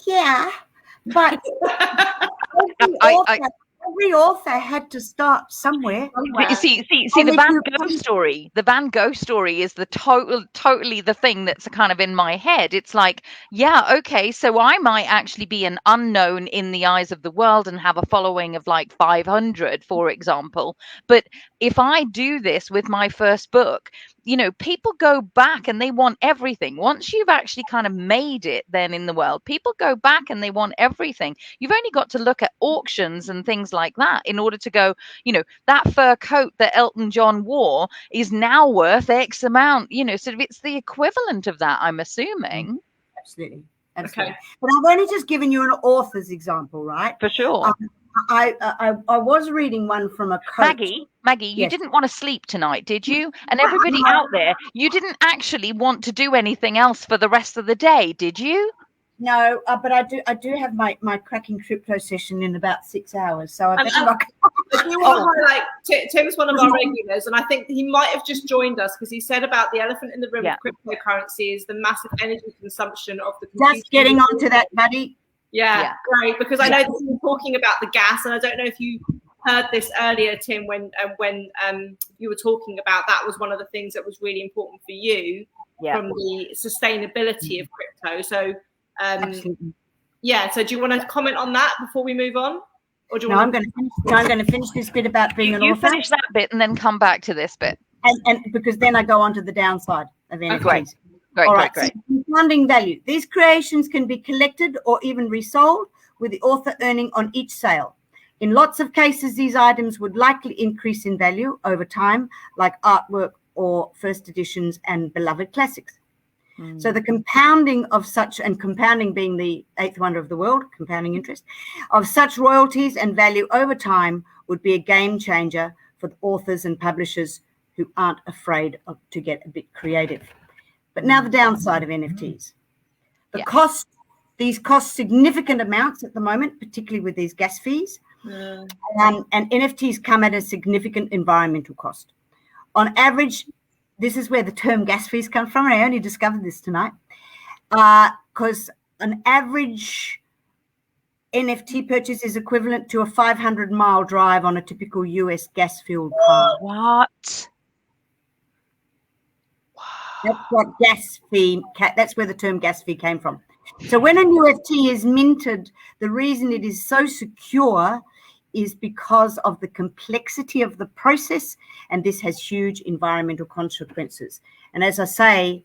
Yeah, but every author had to start somewhere. See the Van Gogh story is the totally the thing that's kind of in my head. It's like, yeah, okay, so I might actually be an unknown in the eyes of the world and have a following of like 500, for example. But if I do this with my first book, people go back and they want everything. Once you've actually kind of made it then in the world, people go back and they want everything. You've only got to look at auctions and things like that in order to go, that fur coat that Elton John wore is now worth X amount, sort of it's the equivalent of that, I'm assuming. Absolutely. Okay. But I've only just given you an author's example, right? For sure. I was reading one from a coach. Maggie, you didn't want to sleep tonight, did you? And everybody out there, you didn't actually want to do anything else for the rest of the day, did you? No, but I do have my cracking crypto session in about 6 hours. So I better not. I do want to highlight, Tim's one of our regulars, and I think he might have just joined us because he said about the elephant in the room of cryptocurrency is the massive energy consumption of the computer. Just getting onto that, buddy. Yeah, great, because I know that you were talking about the gas, and I don't know if you heard this earlier, Tim, when you were talking about that was one of the things that was really important for you from the sustainability of crypto. So, so do you want to comment on that before we move on? Or do you I'm going to finish this bit about being an author. You finish that bit and then come back to this bit. And because then I go on to the downside of NFTs. Great. So funding value. These creations can be collected or even resold, with the author earning on each sale. In lots of cases, these items would likely increase in value over time, like artwork or first editions and beloved classics. So the compounding of such, and compounding being the eighth wonder of the world, compounding interest, of such royalties and value over time would be a game changer for the authors and publishers who aren't afraid to get a bit creative. But now the downside of NFTs. These cost significant amounts at the moment, particularly with these gas fees. And NFTs come at a significant environmental cost. On average, this is where the term gas fees come from. I only discovered this tonight. Because an average NFT purchase is equivalent to a 500-mile drive on a typical US gas-fueled car. What? That's what gas fee. That's where the term gas fee came from. So when a new NFT is minted, the reason it is so secure is because of the complexity of the process, and this has huge environmental consequences. And as I say,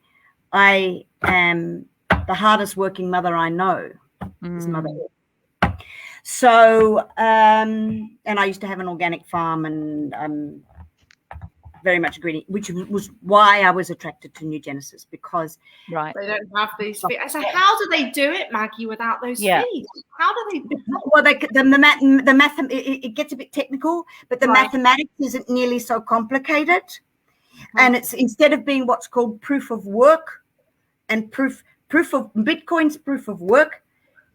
I am the hardest working mother I know. Is motherhood. So, and I used to have an organic farm, and very much greedy, which was why I was attracted to New Genesis, because they don't have these fees. So how do they do it, Maggie, without those fees? How do they do it? Well, the math, it gets a bit technical, but the mathematics isn't nearly so complicated. And it's, instead of being what's called proof of work and proof of Bitcoin's proof of work,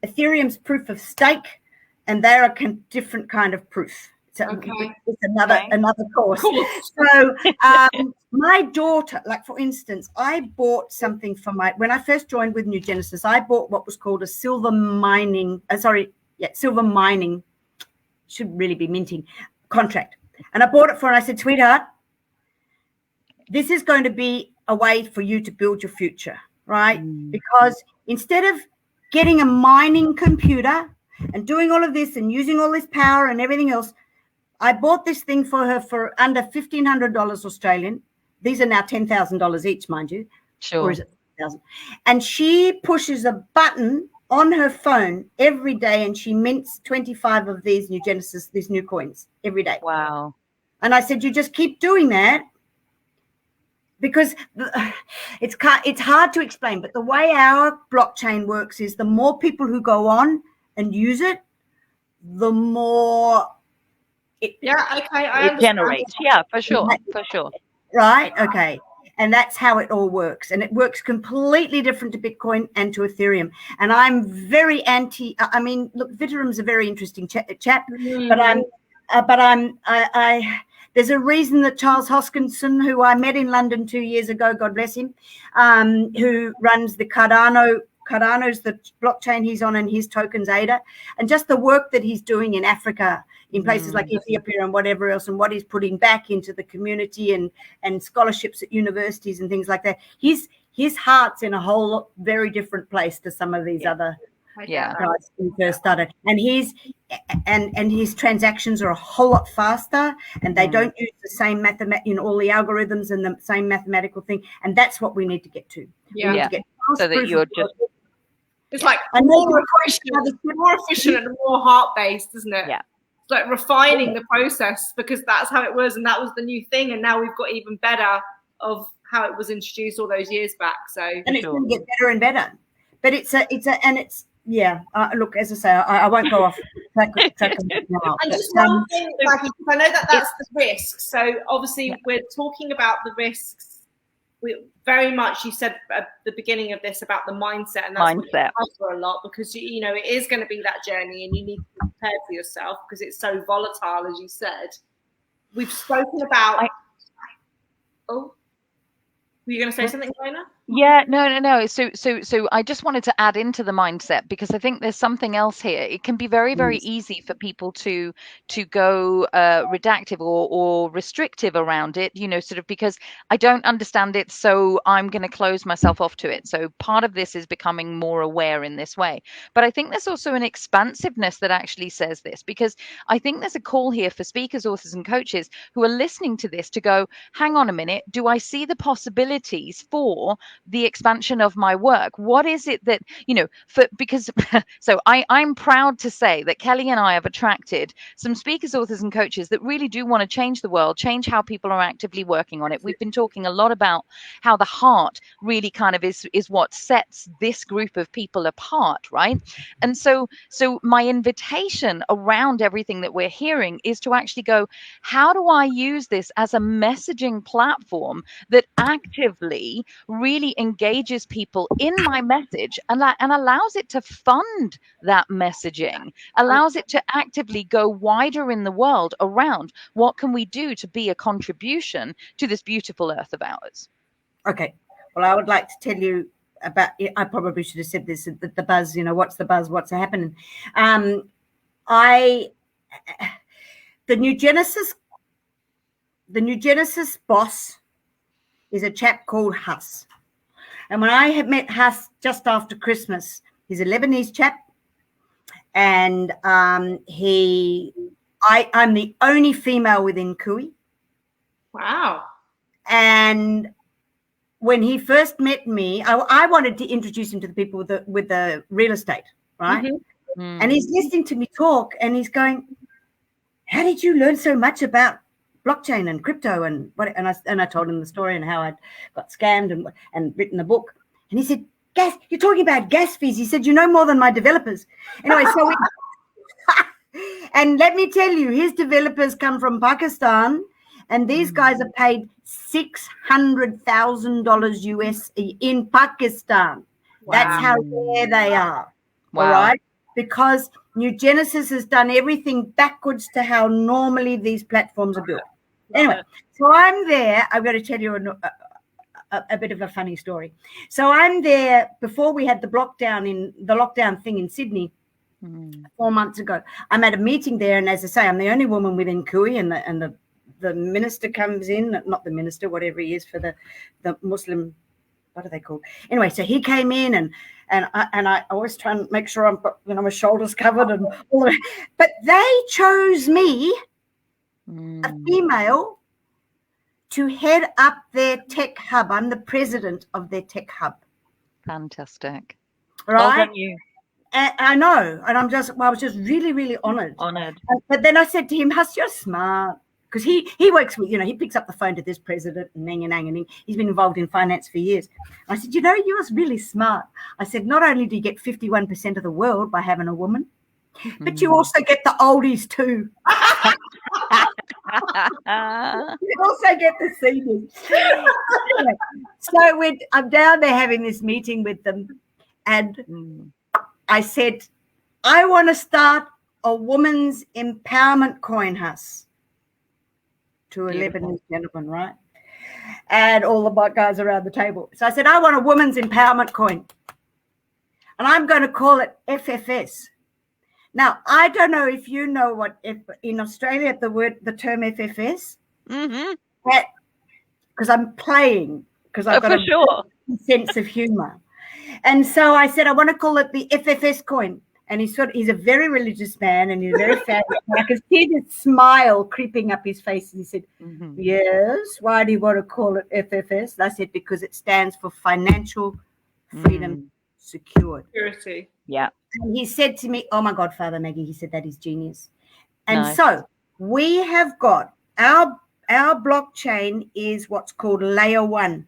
Ethereum's proof of stake, and they're a different kind of proof. So it's another course. So my daughter, like for instance, I bought something for when I first joined with New Genesis, I bought what was called a silver mining, should really be minting contract. And I bought it for her, and I said, sweetheart, this is going to be a way for you to build your future, right? Because instead of getting a mining computer and doing all of this and using all this power and everything else, I bought this thing for her for under $1,500 Australian. These are now $10,000 each, mind you. Sure. Or is it 1,000? And she pushes a button on her phone every day, and she mints 25 of these new Genesis, these new coins every day. Wow. And I said, you just keep doing that, because it's hard to explain, but the way our blockchain works is the more people who go on and use it, the more it generates. Yeah, for sure. Right? Okay. And that's how it all works. And it works completely different to Bitcoin and to Ethereum. And I'm very anti. I mean, look, Vitterum's a very interesting chap, but there's a reason that Charles Hoskinson, who I met in London 2 years ago, God bless him, who runs the Cardano's the blockchain he's on, and his tokens ADA, and just the work that he's doing in Africa, in places like Ethiopia and whatever else, and what he's putting back into the community and scholarships at universities and things like that. His heart's in a whole very different place to some of these other guys who first started. And his transactions are a whole lot faster, and they don't use the same all the algorithms and the same mathematical thing. And that's what we need to get to. Yeah. We need to get so that you're just. It's like more efficient and more heart-based, isn't it? Yeah. It's like refining the process, because that's how it was, and that was the new thing, and now we've got even better of how it was introduced all those years back. So and it's going to get better and better. But look, as I say, I won't go off track now. And just one thing, Maggie, because I know that's the risk. So obviously we're talking about the risks. We very much, you said at the beginning of this about the mindset, and that's what you cover a lot, because it is going to be that journey, and you need to be prepared for yourself because it's so volatile, as you said. We've spoken about. Were you going to say something, Lena? Yeah, no. So I just wanted to add into the mindset, because I think there's something else here. It can be very, very easy for people to go reductive or restrictive around it, sort of because I don't understand it, so I'm going to close myself off to it. So part of this is becoming more aware in this way. But I think there's also an expansiveness that actually says this, because I think there's a call here for speakers, authors, and coaches who are listening to this to go, hang on a minute, do I see the possibilities for the expansion of my work? What is it that, because so I'm proud to say that Kelly and I have attracted some speakers, authors, and coaches that really do want to change the world, change how people are actively working on it. We've been talking a lot about how the heart really kind of is what sets this group of people apart, right? And so my invitation around everything that we're hearing is to actually go, how do I use this as a messaging platform that actively really engages people in my message and allows it to fund that messaging, allows it to actively go wider in the world around what can we do to be a contribution to this beautiful earth of ours. Okay. Well, I would like to tell you about, I probably should have said this, the buzz, what's the buzz, what's happening. The new Genesis boss is a chap called Huss. And when I had met Huss just after Christmas, he's a Lebanese chap, and I'm the only female within Kui. Wow. And when he first met me, I wanted to introduce him to the people with the real estate, right? Mm-hmm. And he's listening to me talk, and he's going, how did you learn so much about blockchain and crypto and what? And I told him the story and how I'd got scammed and written a book. And he said, "Gas? You're talking about gas fees?" He said, "You know more than my developers." Anyway, so and let me tell you, his developers come from Pakistan, and these guys are paid $600,000 US in Pakistan. Wow. That's how rare they are. Wow. All right, because New Genesis has done everything backwards to how normally these platforms are built. Anyway, so I'm there. I've got to tell you a bit of a funny story. So I'm there before we had the lockdown thing in Sydney 4 months ago. I'm at a meeting there, and as I say, I'm the only woman within Kui, and the minister comes in, not the minister, whatever he is for the Muslim, what are they called? Anyway, so he came in, and I always try and make sure I'm got my shoulders covered and all of it. But they chose me a female to head up their tech hub. I'm the president of their tech hub. Fantastic. Right? Well done you. And I know. And I was just really, really honored. But then I said to him, Huss, you're smart. Because he works with, he picks up the phone to this president and he's been involved in finance for years. I said, you're really smart. I said, not only do you get 51% of the world by having a woman, but you also get the oldies too. You also get the seniors. So I'm down there having this meeting with them, and I said, I want to start a woman's empowerment coin, Huss. To 11 gentlemen, right? And all the guys around the table. So I said, I want a woman's empowerment coin. And I'm going to call it FFS. Now, I don't know if you know what, in Australia, the term FFS. Because I'm playing, because I've got a sense of humor. And so I said, I want to call it the FFS coin. And he's a very religious man, and he's very fat. I could see this smile creeping up his face. And he said, yes, why do you want to call it FFS? And I said, because it stands for financial freedom secured. Security. Yeah. And he said to me, oh, my God, Father Maggie, he said, that is genius. And so we have got our blockchain is what's called layer 1.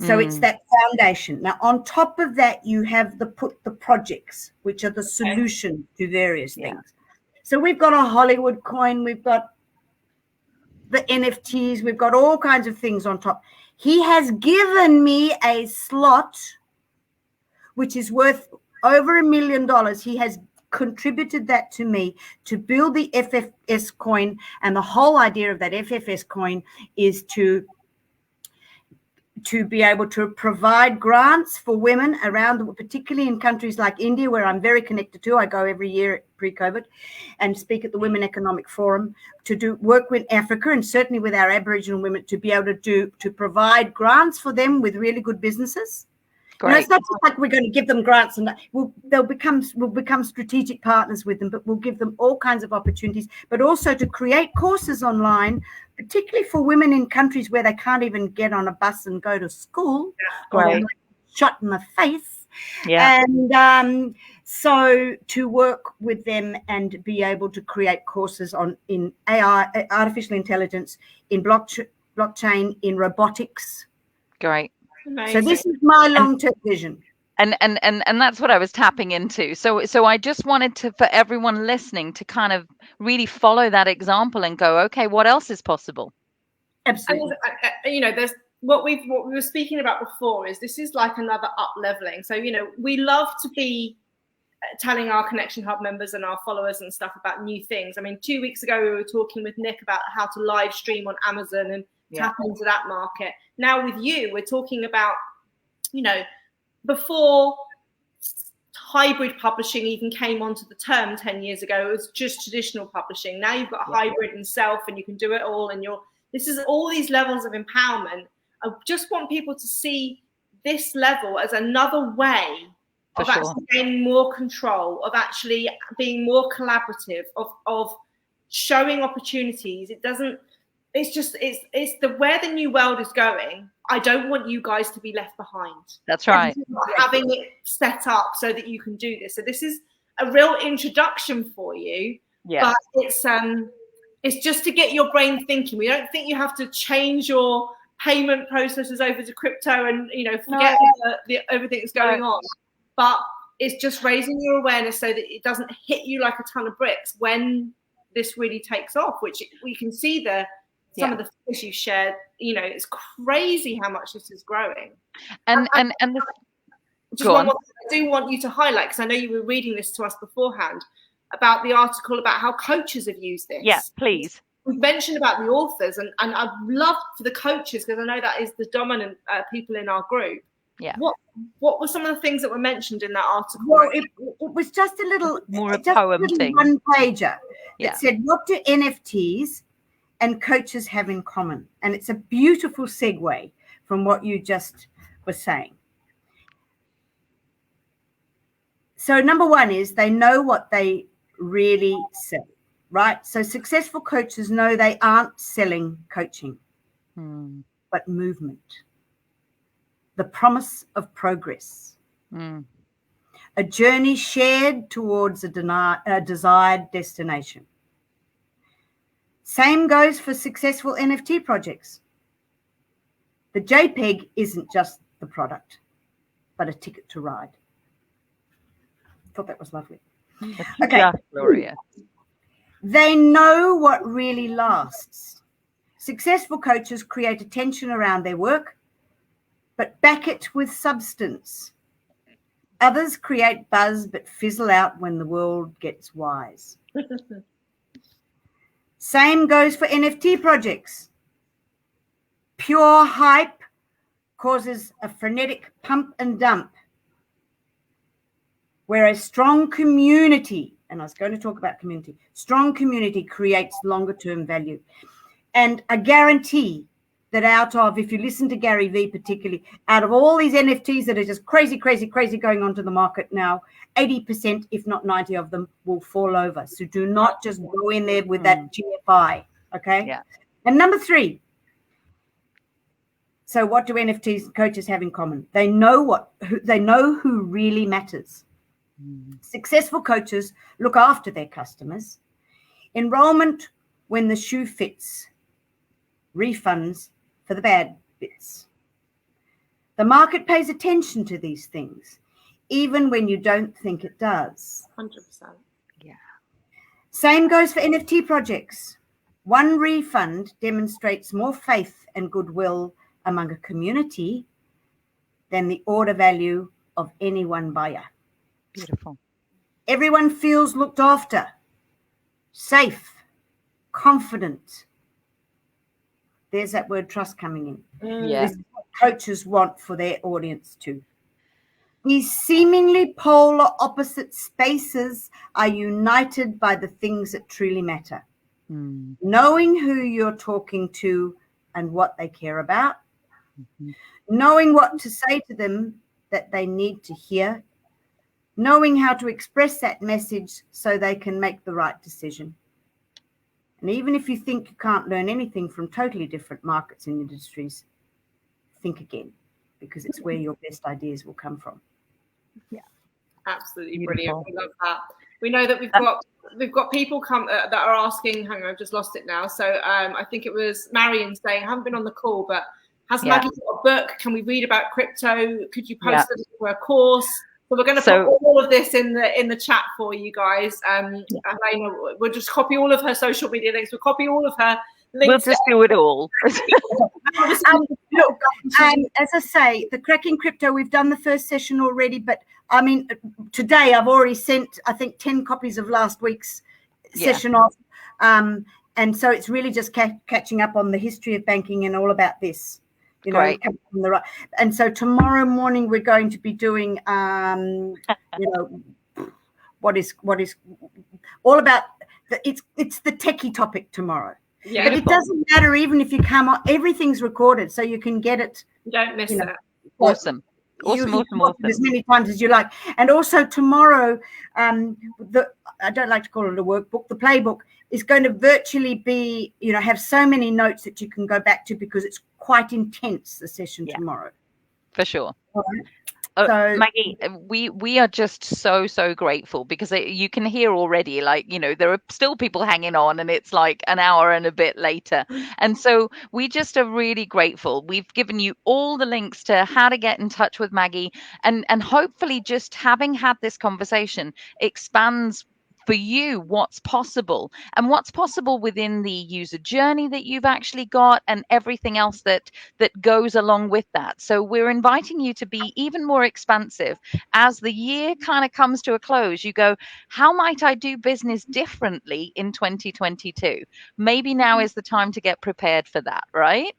So it's that foundation. Now, on top of that, you have the projects, which are the solution to various things. So we've got a Hollywood coin. We've got the NFTs. We've got all kinds of things on top. He has given me a slot, which is worth over $1 million. He has contributed that to me to build the FFS coin. And the whole idea of that FFS coin is to be able to provide grants for women around, particularly in countries like India, where I'm very connected to. I go every year pre-COVID and speak at the Women Economic Forum to do work with Africa, and certainly with our Aboriginal women, to be able to provide grants for them with really good businesses. It's not just like we're going to give them grants and we'll become strategic partners with them, but we'll give them all kinds of opportunities, but also to create courses online, particularly for women in countries where they can't even get on a bus and go to school, shot in the face. And so to work with them and be able to create courses in AI, artificial intelligence, in blockchain, in robotics. Great. Amazing. So this is my long-term vision. And that's what I was tapping into. So I just wanted for everyone listening to kind of really follow that example and go, okay, what else is possible? Absolutely. And, there's what we were speaking about before is this is like another up leveling. So, we love to be telling our Connection Hub members and our followers and stuff about new things. I mean, 2 weeks ago, we were talking with Nick about how to live stream on Amazon and tap into that market. Now with you, we're talking about, before hybrid publishing even came onto the term 10 years ago, it was just traditional publishing. Now you've got hybrid and self, and you can do it all. And this is all these levels of empowerment. I just want people to see this level as another way of actually gaining more control, of actually being more collaborative, of showing opportunities. It's where the new world is going. I don't want you guys to be left behind. That's right. Having it set up so that you can do this. So this is a real introduction for you. Yeah. But it's just to get your brain thinking. We don't think you have to change your payment processes over to crypto and forget everything that's going on. But it's just raising your awareness so that it doesn't hit you like a ton of bricks when this really takes off, which we can see some of the figures you shared. It's crazy how much this is growing. And just one more thing I do want you to highlight, because I know you were reading this to us beforehand, about the article about how coaches have used this. Yeah, please. We've mentioned about the authors, and I'd love for the coaches, because I know that is the dominant people in our group. Yeah. What were some of the things that were mentioned in that article? Well, it was just a little more a poem thing. One pager that said, what do NFTs and coaches have in common? And it's a beautiful segue from what you just were saying. So number one is they know what they really sell. right? So successful coaches know they aren't selling coaching, but movement, the promise of progress, a journey shared towards a desired destination. Same goes for successful NFT projects. The JPEG isn't just the product, but a ticket to ride. I thought that was lovely. Okay. Just glorious. They know what really lasts. Successful coaches create attention around their work, but back it with substance. Others create buzz, but fizzle out when the world gets wise. Same goes for NFT projects. Pure hype causes a frenetic pump and dump, whereas strong community, and I was going to talk about community, strong community creates longer term value. And I guarantee that if you listen to Gary Vee particularly, out of all these NFTs that are just crazy going onto the market now, 80%, if not 90 of them, will fall over. So do not just go in there with that GFI, okay? Yeah. And number 3, so what do NFTs coaches have in common? They know who really matters. Successful coaches look after their customers. Enrollment when the shoe fits. Refunds for the bad bits. The market pays attention to these things, even when you don't think it does. 100%. Yeah. Same goes for NFT projects. One refund demonstrates more faith and goodwill among a community than the order value of any one buyer. Beautiful. Everyone feels looked after, safe, confident. There's that word trust coming in. Yeah. This is what coaches want for their audience too. These seemingly polar opposite spaces are united by the things that truly matter. Knowing who you're talking to and what they care about, knowing what to say to them that they need to hear, knowing how to express that message so they can make the right decision. And even if you think you can't learn anything from totally different markets and industries, think again, because it's where your best ideas will come from. Yeah, absolutely brilliant. We love that. We know that we've got people that are asking. Hang on, I've just lost it now. So I think it was Marion saying, I haven't been on the call, but has Maggie got a book? Can we read about crypto? Could you post it for a course? So we're going to put all of this in the chat for you guys. Elena, we'll just copy all of her social media links. We'll copy all of her links. We'll just do it all. Look, as I say, the Cracking Crypto, we've done the first session already, but I mean, today I've already sent, I think, 10 copies of last week's session off. And so it's really just catching up on the history of banking and all about this. You know, from the right. And so tomorrow morning we're going to be doing, what is all about. It's the techie topic tomorrow. Yeah, but it doesn't matter even if you come on. Everything's recorded, so you can get it. Don't miss it. Awesome. Awesome. As many times as you like. And also tomorrow, I don't like to call it a workbook. The playbook is going to virtually be, have so many notes that you can go back to because it's quite intense, the session tomorrow. For sure. All right. So, Maggie, we are just so grateful because you can hear already, there are still people hanging on and it's like an hour and a bit later. And so we just are really grateful. We've given you all the links to how to get in touch with Maggie, and hopefully just having had this conversation expands for you what's possible and what's possible within the user journey that you've actually got and everything else that goes along with that. So we're inviting you to be even more expansive as the year kind of comes to a close. You go, how might I do business differently in 2022? Maybe now is the time to get prepared for that, right?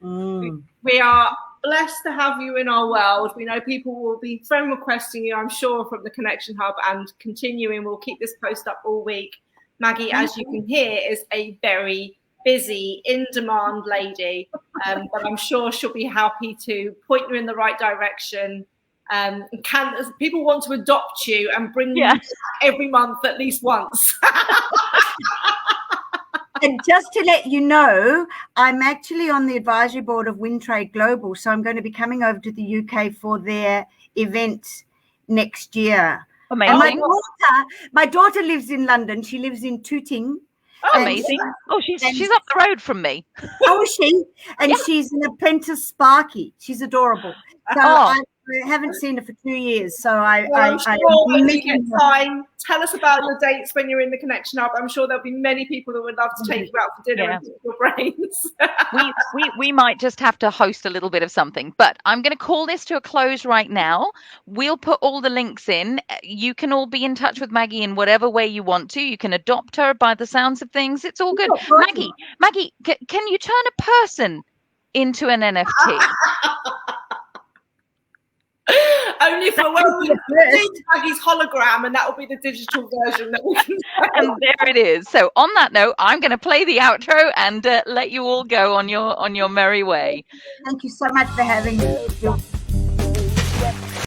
We are blessed to have you in our world. We know people will be friend requesting you, I'm sure, from the Connection Hub and continuing. We'll keep this post up all week. Maggie, as you can hear, is a very busy, in-demand lady, but I'm sure she'll be happy to point you in the right direction. People want to adopt you and bring you every month at least once. And just to let you know, I'm actually on the advisory board of Wintrade Global, so I'm going to be coming over to the UK for their event next year. Amazing. And my daughter lives in London. She lives in Tooting. Oh, amazing. She's up the road from me. Oh, is she? And she's an apprentice Sparky. She's adorable. So I haven't seen her for 2 years. So I'm sure when you get time, tell us about the dates when you're in the Connection Hub. I'm sure there'll be many people that would love to take you out for dinner and pick your brains. we might just have to host a little bit of something, but I'm going to call this to a close right now. We'll put all the links in. You can all be in touch with Maggie in whatever way you want to. You can adopt her by the sounds of things. It's all good. Maggie, can you turn a person into an NFT? Only for when we see Maggie's hologram, and that will be the digital version that we can. And there it is. So on that note, I'm going to play the outro and let you all go on your merry way. Thank you so much for having me.